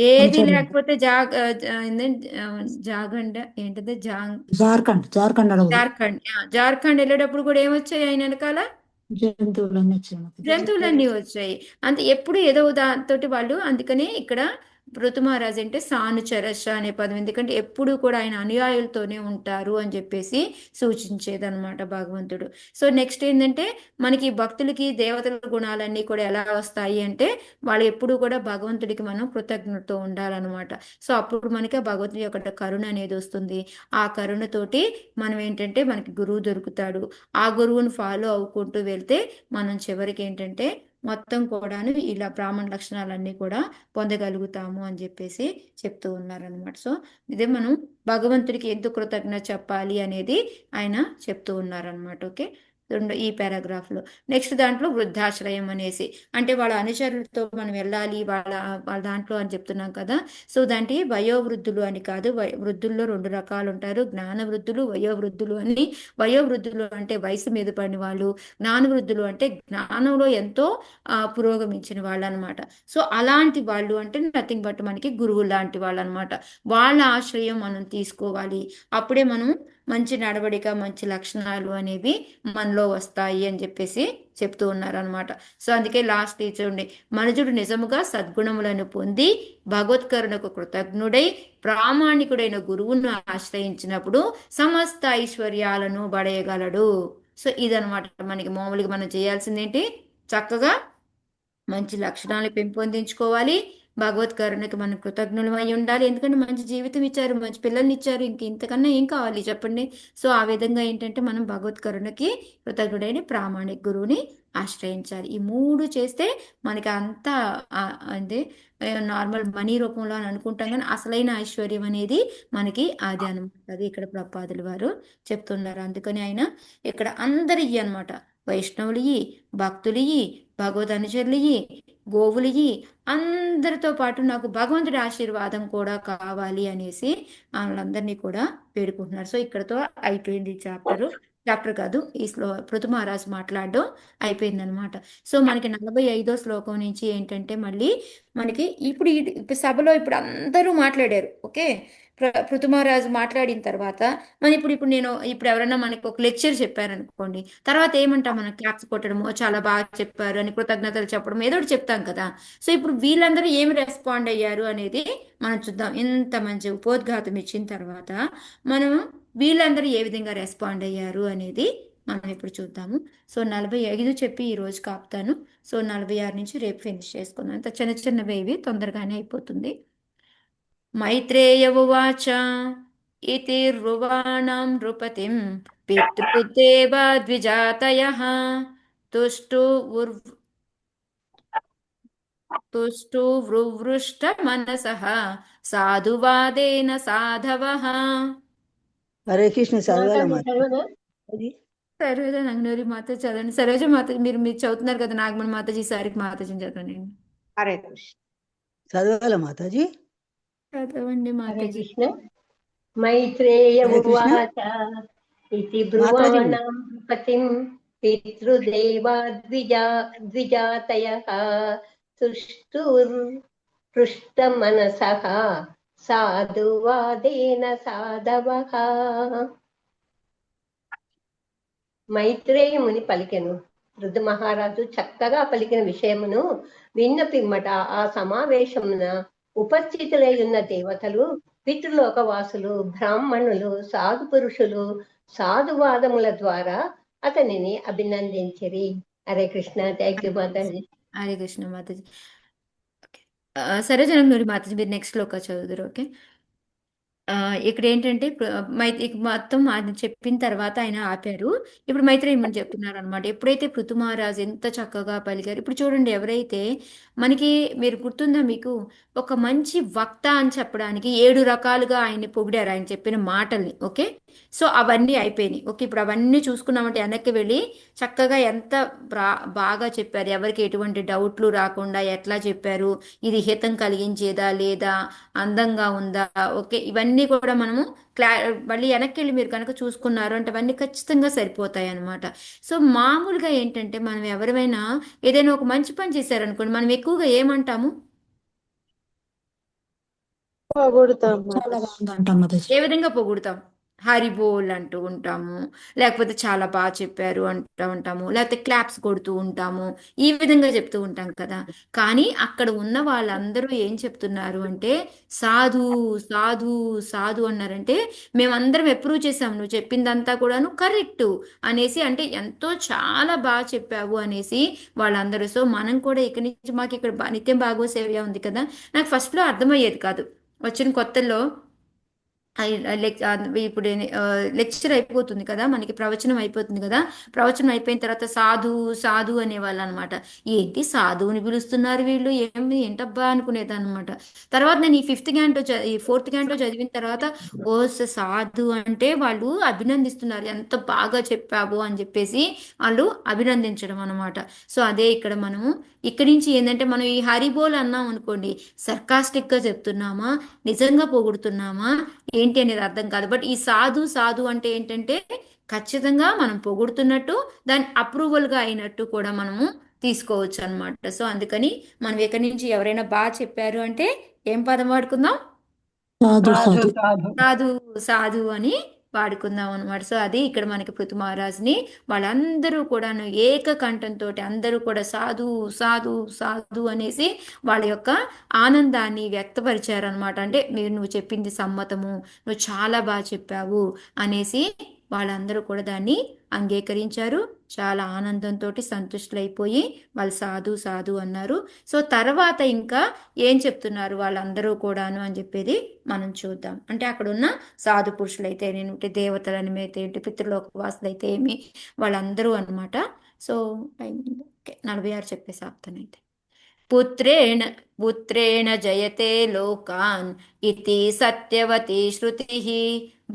A: ఏది
E: అనుచరులు ఉంటారు.
A: లేకపోతే జాగండ ఏంటది
E: జార్ఖండ్ అడవులు
A: జార్ఖండ్ జార్ఖండ్ వెళ్ళేటప్పుడు కూడా ఏమొచ్చాయి ఆయన వెనకాల?
E: జంతువులన్నీ వచ్చాయి మాతాజీ.
A: జంతువులన్నీ వచ్చాయి. అంతే ఎప్పుడు ఏదో దాంతోటి వాళ్ళు. అందుకనే ఇక్కడ పృథు మహారాజ్ అంటే సానుచరష అనే పదం, ఎందుకంటే ఎప్పుడు కూడా ఆయన అనుయాయులతోనే ఉంటారు అని చెప్పేసి సూచించేదన్నమాట భగవంతుడు. సో నెక్స్ట్ ఏంటంటే మనకి భక్తులకి దేవతల గుణాలన్నీ కూడా ఎలా వస్తాయి అంటే వాళ్ళు ఎప్పుడు కూడా భగవంతుడికి మనం కృతజ్ఞతతో ఉండాలన్నమాట. సో అప్పుడు మనకి ఆ భగవంతుడి యొక్క కరుణ అనేది వస్తుంది. ఆ కరుణతోటి మనం ఏంటంటే మనకి గురువు దొరుకుతాడు. ఆ గురువుని ఫాలో అవ్వుకుంటూ వెళ్తే మనం చివరికి ఏంటంటే మొత్తం కూడాను ఇలా బ్రాహ్మణ లక్షణాలన్నీ కూడా పొందగలుగుతాము అని చెప్పేసి చెప్తూ ఉన్నారనమాట. సో ఇదే మనం భగవంతుడికి ఎందుకు కృతజ్ఞత చెప్పాలి అనేది ఆయన చెప్తూ ఉన్నారనమాట. ఓకే, ఈ పారాగ్రాఫ్లో. నెక్స్ట్ దాంట్లో వృద్ధాశ్రయం అనేసి అంటే వాళ్ళ అనుచరులతో మనం వెళ్ళాలి వాళ్ళ దాంట్లో అని చెప్తున్నాం కదా. సో దాంట్లో వయోవృద్ధులు అని కాదు, వృద్ధుల్లో 2 రకాలు ఉంటారు, జ్ఞాన వృద్ధులు వయోవృద్ధులు అని. వయోవృద్ధులు అంటే వయసు మీద పడిన వాళ్ళు, జ్ఞాన వృద్ధులు అంటే జ్ఞానంలో ఎంతో పురోగమించిన వాళ్ళు అనమాట. సో అలాంటి వాళ్ళు అంటే నథింగ్ బట్ మనకి గురువు లాంటి వాళ్ళు అనమాట. వాళ్ళ ఆశ్రయం మనం తీసుకోవాలి. అప్పుడే మనం మంచి నడవడిక మంచి లక్షణాలు అనేవి మనలో వస్తాయి అని చెప్పేసి చెప్తూ ఉన్నారు అనమాట. సో అందుకే లాస్ట్ చూడండి, మనుజుడు నిజముగా సద్గుణములను పొంది భగవత్కరుణకు కృతజ్ఞుడై ప్రామాణికుడైన గురువును ఆశ్రయించినప్పుడు సమస్త ఐశ్వర్యాలను బడయగలడు. సో ఇదనమాట మనకి మామూలుగా మనం చేయాల్సింది ఏంటి, చక్కగా మంచి లక్షణాలు పెంపొందించుకోవాలి. భగవత్ కరుణకి మనం కృతజ్ఞులమై ఉండాలి. ఎందుకంటే మంచి జీవితం ఇచ్చారు, మంచి పిల్లల్ని ఇచ్చారు, ఇంతకన్నా ఏం కావాలి చెప్పండి. సో ఆ విధంగా ఏంటంటే మనం భగవత్ కరుణకి కృతజ్ఞుడైన ప్రామాణిక గురువుని ఆశ్రయించాలి. ఈ 3 చేస్తే మనకి అంతా అంటే నార్మల్ మనీ రూపంలో అని అనుకుంటాం, కానీ అసలైన ఐశ్వర్యం అనేది మనకి అది అనమాట. అది ఇక్కడ ప్రపాదులు వారు చెప్తున్నారు. అందుకని ఆయన ఇక్కడ అందరియ్యి అనమాట, వైష్ణవులియి, భక్తులియి, భగవద్ అనుచరులియి, గోవులియి, అందరితో పాటు నాకు భగవంతుడి ఆశీర్వాదం కూడా కావాలి అనేసి వాళ్ళందరినీ కూడా వేడుకుంటున్నారు. సో ఇక్కడతో అయిపోయింది చాప్టర్ కాదు, ఈ పృథు మహారాజు మాట్లాడడం అయిపోయిందనమాట. సో మనకి 45వ శ్లోకం నుంచి ఏంటంటే మళ్ళీ మనకి ఇప్పుడు సభలో ఇప్పుడు అందరూ మాట్లాడారు. ఓకే, పృథు మహారాజు మాట్లాడిన తర్వాత ఇప్పుడు నేను ఎవరైనా మనకి ఒక లెక్చర్ చెప్పారనుకోండి, తర్వాత ఏమంటాం మనం, క్లాప్స్ కొట్టడము, చాలా బాగా చెప్పారు అని కృతజ్ఞతలు చెప్పడం ఏదో ఒకటి చెప్తాం కదా. సో ఇప్పుడు వీళ్ళందరూ ఏమి రెస్పాండ్ అయ్యారు అనేది మనం చూద్దాం. ఇంత మంచి ఉపోద్ఘాతం ఇచ్చిన తర్వాత మనం వీళ్ళందరూ ఏ విధంగా రెస్పాండ్ అయ్యారు అనేది మనం ఇప్పుడు చూద్దాము. సో 45 చెప్పి ఈ రోజు కాపుతాను. సో 46 నుంచి రేపు ఫినిష్ చేసుకుందాం. అంత చిన్న చిన్నవి ఇవి తొందరగానే అయిపోతుంది. మైత్రేయ ఉవాచ ఇతి రువాణం నృపతిం పితృదేవా ద్విజాతయః తుష్టు వృవృష్ట మనసః సాధువాదేన సాధవః.
F: హరే కృష్ణ చదవాలా
I: మాతాజీ
F: మాత
I: చదవనా?
F: అది?
A: సరోజ నంగనూరి మాత చదవండి. సరోజ మాత మీరు చదువుతున్నారు కదా, నాగమణి మాతాజీ సారికి మాతాజీని చదవండి.
B: హరే కృష్ణ.
F: చదవాలా మాతాజీ?
A: చదవండి
I: హరే
A: మాతాజీ.
I: కృష్ణ. మైత్రేయ
F: హరే కృష్ణ
I: ఉవాచ ఇతి
F: మాతాజీ.
I: బ్రువాణం పతిం పితృదేవా ద్విజాతయః తుష్టుర్పృష్టమనసః సాధువాదేన సాధవః. మైత్రేయముని పలికెను. పృథు మహారాజు చక్కగా పలికిన విషయమును విన్న పిమ్మట ఆ సమావేశమున ఉపస్థితులై ఉన్న దేవతలు, పితృలోకవాసులు, బ్రాహ్మణులు, సాధు పురుషులు సాధువాదముల ద్వారా అతనిని అభినందించిరి. హరే కృష్ణ. థ్యాంక్ యూ మాతాజీ.
A: హరే కృష్ణ మాతాజీ. సరోజ నంగనూరి మాతాజీ మీరు నెక్స్ట్ లోక చదువుదురు. ఓకే. ఆ, ఇక్కడ ఏంటంటే ఇక మొత్తం ఆయన చెప్పిన తర్వాత ఆయన ఆపారు. ఇప్పుడు మైత్రేయమని చెప్తున్నారు అనమాట. ఎప్పుడైతే పృథు మహారాజు ఎంత చక్కగా పలికారు. ఇప్పుడు చూడండి, ఎవరైతే మనకి, మీరు గుర్తుందా మీకు, ఒక మంచి వక్త అని చెప్పడానికి 7 రకాలుగా ఆయన్ని పొగిడారు ఆయన చెప్పిన మాటల్ని. ఓకే, సో అవన్నీ అయిపోయినాయి. ఓకే, ఇప్పుడు అవన్నీ చూసుకున్నామంటే వెనక్కి వెళ్ళి చక్కగా ఎంత బాగా చెప్పారు, ఎవరికి ఎటువంటి డౌట్లు రాకుండా ఎట్లా చెప్పారు, ఇది హితం కలిగించేదా లేదా, అందంగా ఉందా, ఓకే, ఇవన్నీ కూడా మనము క్లా మళ్ళీ వెనక్కి వెళ్ళి మీరు కనుక చూసుకున్నారు అంటే అవన్నీ ఖచ్చితంగా సరిపోతాయి అన్నమాట. సో మామూలుగా ఏంటంటే మనం ఎవరైనా ఏదైనా ఒక మంచి పని చేశారనుకోండి, మనం ఎక్కువగా ఏమంటాము?
H: పొగుడుతాం
E: చాలా
H: మాతాజీ.
E: బాగుంది అంటాం మాతాజీ.
A: ఏ విధంగా పొగుడుతాం? హరిబోల్ అంటూ ఉంటాము, లేకపోతే చాలా బాగా చెప్పారు అంటూ ఉంటాము, లేకపోతే క్లాప్స్ కొడుతూ ఉంటాము, ఈ విధంగా చెప్తూ ఉంటాం కదా. కానీ అక్కడ ఉన్న వాళ్ళందరూ ఏం చెప్తున్నారు అంటే, సాధు, సాధు, సాధు అన్నారంటే మేమందరం అప్రూవ్ చేసాం, నువ్వు చెప్పిందంతా కూడాను కరెక్ట్ అనేసి, అంటే ఎంతో చాలా బాగా చెప్పావు అనేసి వాళ్ళందరూ. సో మనం కూడా ఇక్కడి నుంచి, మాకు ఇక్కడ నిత్యం భాగవత సేవ ఉంది కదా, నాకు ఫస్ట్లో అర్థమయ్యేది కాదు. వచ్చిన కొత్తల్లో ఇప్పుడు లెక్చర్ అయిపోతుంది కదా, మనకి ప్రవచనం అయిపోతుంది కదా, ప్రవచనం అయిపోయిన తర్వాత సాధు, సాధు అనేవాళ్ళు అనమాట. ఏంటి సాధువుని పిలుస్తున్నారు వీళ్ళు, ఏంటబ్బా అనుకునేది అనమాట. తర్వాత నేను ఈ ఈ 4th క్యాంటో చదివిన తర్వాత, ఓ సాధు అంటే వాళ్ళు అభినందిస్తున్నారు, ఎంత బాగా చెప్పావు అని చెప్పేసి వాళ్ళు అభినందించడం అనమాట. సో అదే ఇక్కడ మనము, ఇక్కడి నుంచి ఏంటంటే మనం ఈ హరిబోల్ అన్నాం అనుకోండి, సర్కాస్టిక్ గా చెప్తున్నామా, నిజంగా పొగుడుతున్నామా ఏంటి అనేది అర్థం కాదు. బట్ ఈ సాధు, సాధు అంటే ఏంటంటే ఖచ్చితంగా మనం పొగుడుతున్నట్టు, దాని అప్రూవల్ గా అయినట్టు కూడా మనము తీసుకోవచ్చు అన్నమాట. సో అందుకని మనం ఇక్కడి నుంచి ఎవరైనా బాగా చెప్పారు అంటే ఏం పదం వాడుకుందాం?
E: సాధు సాధు.
A: సాధు, సాధు అని వాడుకుందాం అనమాట. సో అది ఇక్కడ మనకి పృథు మహారాజుని వాళ్ళందరూ కూడాను ఏకకంఠంతో అందరూ కూడా సాధు, సాధు, సాధు అనేసి వాళ్ళ యొక్క ఆనందాన్ని వ్యక్తపరిచారనమాట. అంటే నువ్వు చెప్పింది సమ్మతము, నువ్వు చాలా బాగా చెప్పావు అనేసి వాళ్ళందరూ కూడా దాన్ని అంగీకరించారు. చాలా ఆనందంతో సంతుష్టులైపోయి వాళ్ళు సాధు, సాధు అన్నారు. సో తర్వాత ఇంకా ఏం చెప్తున్నారు వాళ్ళందరూ కూడాను అని చెప్పేది మనం చూద్దాం. అంటే అక్కడ ఉన్న సాధు పురుషులైతే ఏంటి, దేవతలని అయితే ఏంటి, పితృలోకవాసులైతే ఏమి, వాళ్ళందరూ అన్నమాట. సో 46 చెప్పేసి ఆపుతానైతే. పుత్రేణ పుత్రేణ జయతే లోకాన్ ఇతి సత్యవతి శృతిః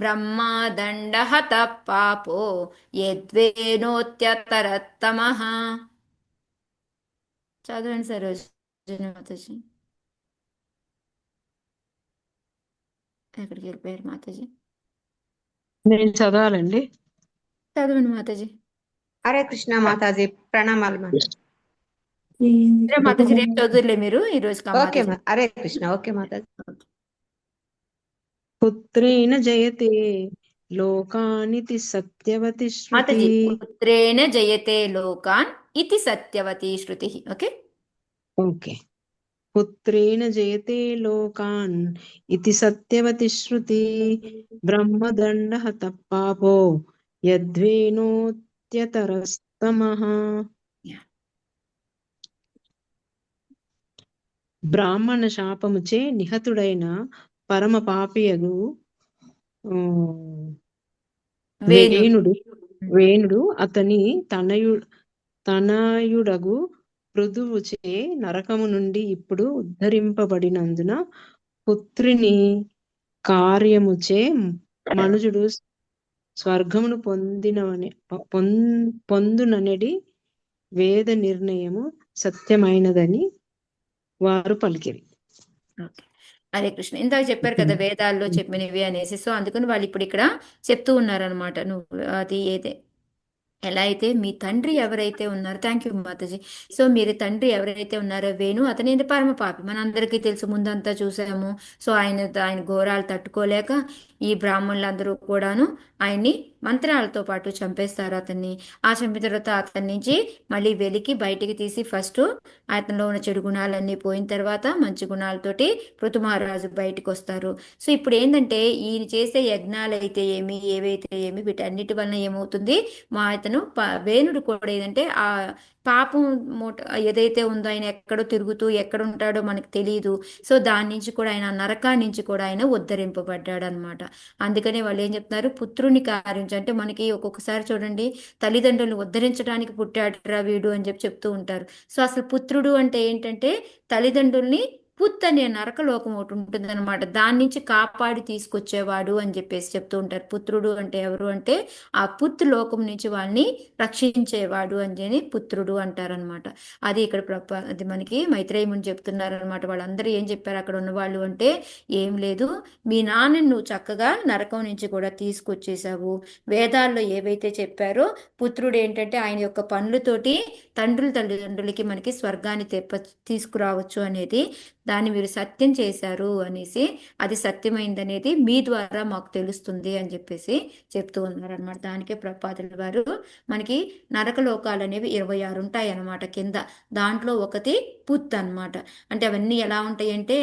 A: బ్రహ్మాదండహత పాపో యద్వేనోత్యతరత్తమః. చదవండి సరోజిని మాతాజీ. ఎక్కడికి వెళ్ళిపోయారు మాతాజీ?
F: నేను చదవాలండి.
A: చదవండి మాతాజీ.
J: హరే కృష్ణ మాతాజీ, ప్రణామాలు మాతాజీ.
A: సరే మాతాజీ, రేపు చదువులే మీరు, ఈ రోజు
J: ఓకే హరే కృష్ణ. ఓకే మాతాజీ.
F: పుత్రేణ జయతే లోకానితి సత్యవతి శృతి.
A: మాతాజీ, పుత్రేణ జయతే లోకాన్ ఇతి సత్యవతి శృతి. Okay
F: okay. పుత్రేణ జయతే లోకాన్ ఇతి సత్యవతి శృతి బ్రహ్మదండ హత పాపో యద్వేనోత్యతరస్తమః. బ్రాహ్మణ శాపముచే నిహతుడైన పరమ పాపియగు వేణుడు అతని తనయుడగు పృథువుచే నరకము నుండి ఇప్పుడు ఉద్ధరింపబడినందున పుత్రిని కార్యముచే మనుజుడు స్వర్గమును పొందుననడి వేద నిర్ణయము సత్యమైనదని వారు పలికిరి.
A: హరే కృష్ణ. ఇందాక చెప్పారు కదా వేదాల్లో చెప్పినవి అనేసి. సో అందుకని వాళ్ళు ఇప్పుడు ఇక్కడ చెప్తూ ఉన్నారనమాట. నువ్వు అది ఎలా అయితే మీ తండ్రి ఎవరైతే ఉన్నారో, థ్యాంక్ యూ మాతాజీ. సో మీరు తండ్రి ఎవరైతే ఉన్నారో వేణు, అతని పరమ పాపి, మనందరికీ తెలుసు, ముందంతా చూసాము. సో ఆయన ఘోరాలు తట్టుకోలేక ఈ బ్రాహ్మణులందరూ కూడాను ఆయన్ని మంత్రాలతో పాటు చంపేస్తారు అతన్ని. ఆ చంపిన తర్వాత అతని నుంచి మళ్ళీ వెలికి బయటికి తీసి ఫస్ట్ అతనిలో ఉన్న చెడు గుణాలన్నీ పోయిన తర్వాత మంచి గుణాలతోటి పృథుమహారాజు బయటకు వస్తారు. సో ఇప్పుడు ఏంటంటే ఈయన చేసే యజ్ఞాలు అయితే ఏమి ఏవైతే ఏమి వీటన్నిటి వలన ఏమవుతుంది, మా అతను వేణుడు కూడా ఏంటంటే ఆ పాపం మూట ఏదైతే ఉందో ఆయన ఎక్కడో తిరుగుతూ ఎక్కడ ఉంటాడో మనకు తెలియదు. సో దాని నుంచి కూడా ఆయన నరకా నుంచి కూడా ఆయన ఉద్ధరింపబడ్డాడు అనమాట. అందుకనే వాళ్ళు ఏం చెప్తున్నారు, పుత్రుని కారించి అంటే మనకి ఒక్కొక్కసారి చూడండి తల్లిదండ్రులను ఉద్ధరించడానికి పుట్టాడురా వీడు అని చెప్తూ ఉంటారు. సో అసలు పుత్రుడు అంటే ఏంటంటే తల్లిదండ్రుల్ని పుత్ అనే నరకలోకం ఒకటి ఉంటుంది అనమాట, దాని నుంచి కాపాడి తీసుకొచ్చేవాడు అని చెప్పేసి చెప్తూ ఉంటారు. పుత్రుడు అంటే ఎవరు అంటే ఆ పుత్ లోకం నుంచి వాళ్ళని రక్షించేవాడు అని పుత్రుడు అంటారనమాట. అది ఇక్కడ అది మనకి మైత్రేయ ముని చెప్తున్నారనమాట. వాళ్ళందరూ ఏం చెప్పారు అక్కడ ఉన్న వాళ్ళు అంటే, ఏం లేదు, మీ నాన్నని నువ్వు చక్కగా నరకం నుంచి కూడా తీసుకొచ్చేసావు. వేదాల్లో ఏవైతే చెప్పారో పుత్రుడు ఏంటంటే ఆయన యొక్క పనులతోటి తల్లిదండ్రులకి మనకి స్వర్గాన్ని తీసుకురావచ్చు అనేది, దాన్ని మీరు సత్యం చేశారు అనేసి, అది సత్యమైందనేది మీ ద్వారా మాకు తెలుస్తుంది అని చెప్పేసి చెప్తూ ఉన్నారనమాట. దానికే ప్రపాదుల వారు మనకి నరకలోకాలు అనేవి 26 ఉంటాయి అన్నమాట కింద. దాంట్లో ఒకటి పుత్ అన్నమాట. అంటే అవన్నీ ఎలా ఉంటాయంటే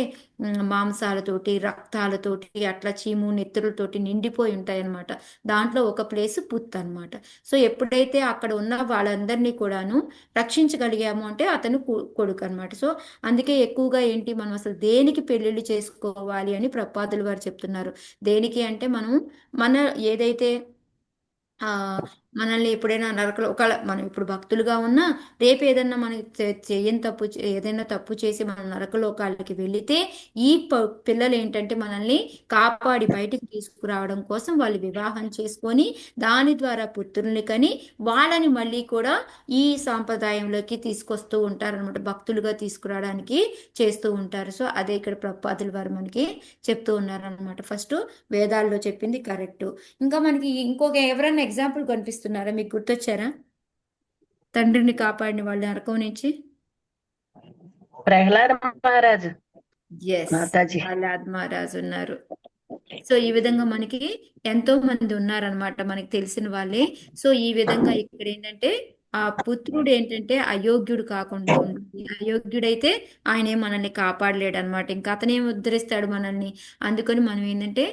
A: మాంసాలతోటి రక్తాలతోటి అట్లా చీము నెత్తులతోటి నిండిపోయి ఉంటాయి అన్నమాట. దాంట్లో ఒక ప్లేస్ పుత్ అన్నమాట. సో ఎప్పుడైతే అక్కడ ఉన్న వాళ్ళందరినీ కూడాను రక్షించగలిగాము అంటే అతను కొడుకు అన్నమాట. సో అందుకే ఎక్కువగా ఏంటి, మనం అసలు దేనికి పెళ్ళిళ్ళు చేసుకోవాలి అని ప్రపాదుల వారు చెప్తున్నారు. దేనికి అంటే మన ఏదైతే మనల్ని ఎప్పుడైనా నరకలో ఒకవేళ మనం ఇప్పుడు భక్తులుగా ఉన్నా రేపు ఏదన్నా మనకి చేయని తప్పు ఏదైనా తప్పు చేసి మనం నరకలోకాలకి వెళితే ఈ పిల్లలు ఏంటంటే మనల్ని కాపాడి బయటికి తీసుకురావడం కోసం వాళ్ళు వివాహం చేసుకొని దాని ద్వారా పుత్రుల్ని కని వాళ్ళని మళ్ళీ కూడా ఈ సాంప్రదాయంలోకి తీసుకొస్తూ ఉంటారనమాట, భక్తులుగా తీసుకురావడానికి చేస్తూ ఉంటారు. సో అదే ఇక్కడ ప్రపాదుల వారు మనకి చెప్తూ ఉన్నారనమాట. ఫస్ట్ వేదాల్లో చెప్పింది కరెక్ట్. ఇంకా మనకి ఇంకొక ఎవరైనా ఎగ్జాంపుల్ కనిపిస్తున్నారా మీకు, గుర్తొచ్చారా తండ్రిని కాపాడిన వాళ్ళు నరకం నుంచి?
B: ప్రహ్లాద మహారాజు.
A: ఎస్, ప్రహ్లాద్ మహారాజు ఉన్నారు. సో ఈ విధంగా మనకి ఎంతో మంది ఉన్నారనమాట మనకి తెలిసిన వాళ్ళే. సో ఈ విధంగా ఇక్కడ ఏంటంటే ఆ పుత్రుడు ఏంటంటే అయోగ్యుడు కాకుండా ఉండాలి. అయోగ్యుడైతే ఆయనే మనల్ని కాపాడలేడు అనమాట. ఇంకా అతనేం ఉద్ధరిస్తాడు మనల్ని. అందుకని మనం ఏంటంటే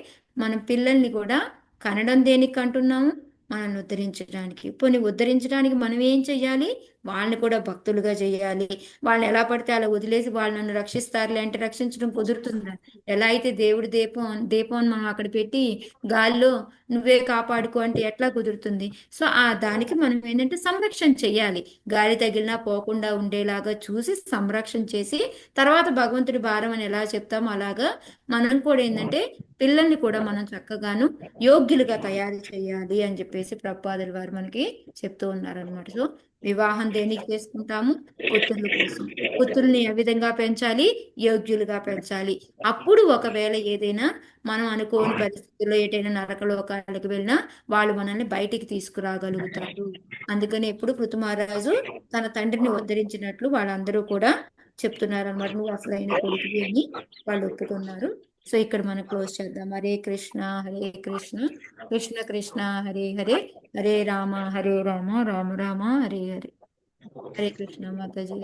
A: మన పిల్లల్ని కూడా కనడం దేనికి అంటున్నాము, మనల్ని ఉద్ధరించడానికి. పోనీ ఉద్ధరించడానికి మనం ఏం చెయ్యాలి, వాళ్ళని కూడా భక్తులుగా చేయాలి. వాళ్ళని ఎలా పడితే అలా వదిలేసి వాళ్ళు నన్ను రక్షిస్తారులే అంటే రక్షించడం కుదురుతుందా? ఎలా అయితే దేవుడి దీపం మనం అక్కడ పెట్టి గాల్లో నువ్వే కాపాడుకో అంటే ఎట్లా కుదురుతుంది? సో దానికి మనం ఏంటంటే సంరక్షణ చెయ్యాలి. గాలి తగిలినా పోకుండా ఉండేలాగా చూసి సంరక్షణ చేసి తర్వాత భగవంతుడి భారం అని ఎలా చెప్తామో అలాగా మనం కూడా ఏంటంటే పిల్లల్ని కూడా మనం చక్కగాను యోగ్యులుగా తయారు చేయాలి అని చెప్పేసి ప్రపాదుల వారు మనకి చెప్తూ ఉన్నారనమాట. సో వివాహం దేనికి చేసుకుంటాము, పుత్రుల కోసం. పుత్రుల్ని ఏ విధంగా పెంచాలి, యోగ్యులుగా పెంచాలి. అప్పుడు ఒకవేళ ఏదైనా మనం అనుకోని పరిస్థితుల్లో ఏదైనా నరకలోకాలకు వెళ్ళినా వాళ్ళు మనల్ని బయటికి తీసుకురాగలుగుతారు. అందుకని ఎప్పుడు పృథుమహారాజు తన తండ్రిని ఉద్ధరించినట్లు వాళ్ళందరూ కూడా చెప్తున్నారు అన్నమాట. నువ్వు అసలైన కొడుకువి అని వాళ్ళు ఒప్పుకున్నారు. సో ఇక్కడ మనం క్లోజ్ చేద్దాం. హరే కృష్ణ హరే కృష్ణ కృష్ణ కృష్ణ హరే హరే, హరే రామ రామ రామ హరే హరే. హరే కృష్ణ మాతాజీ.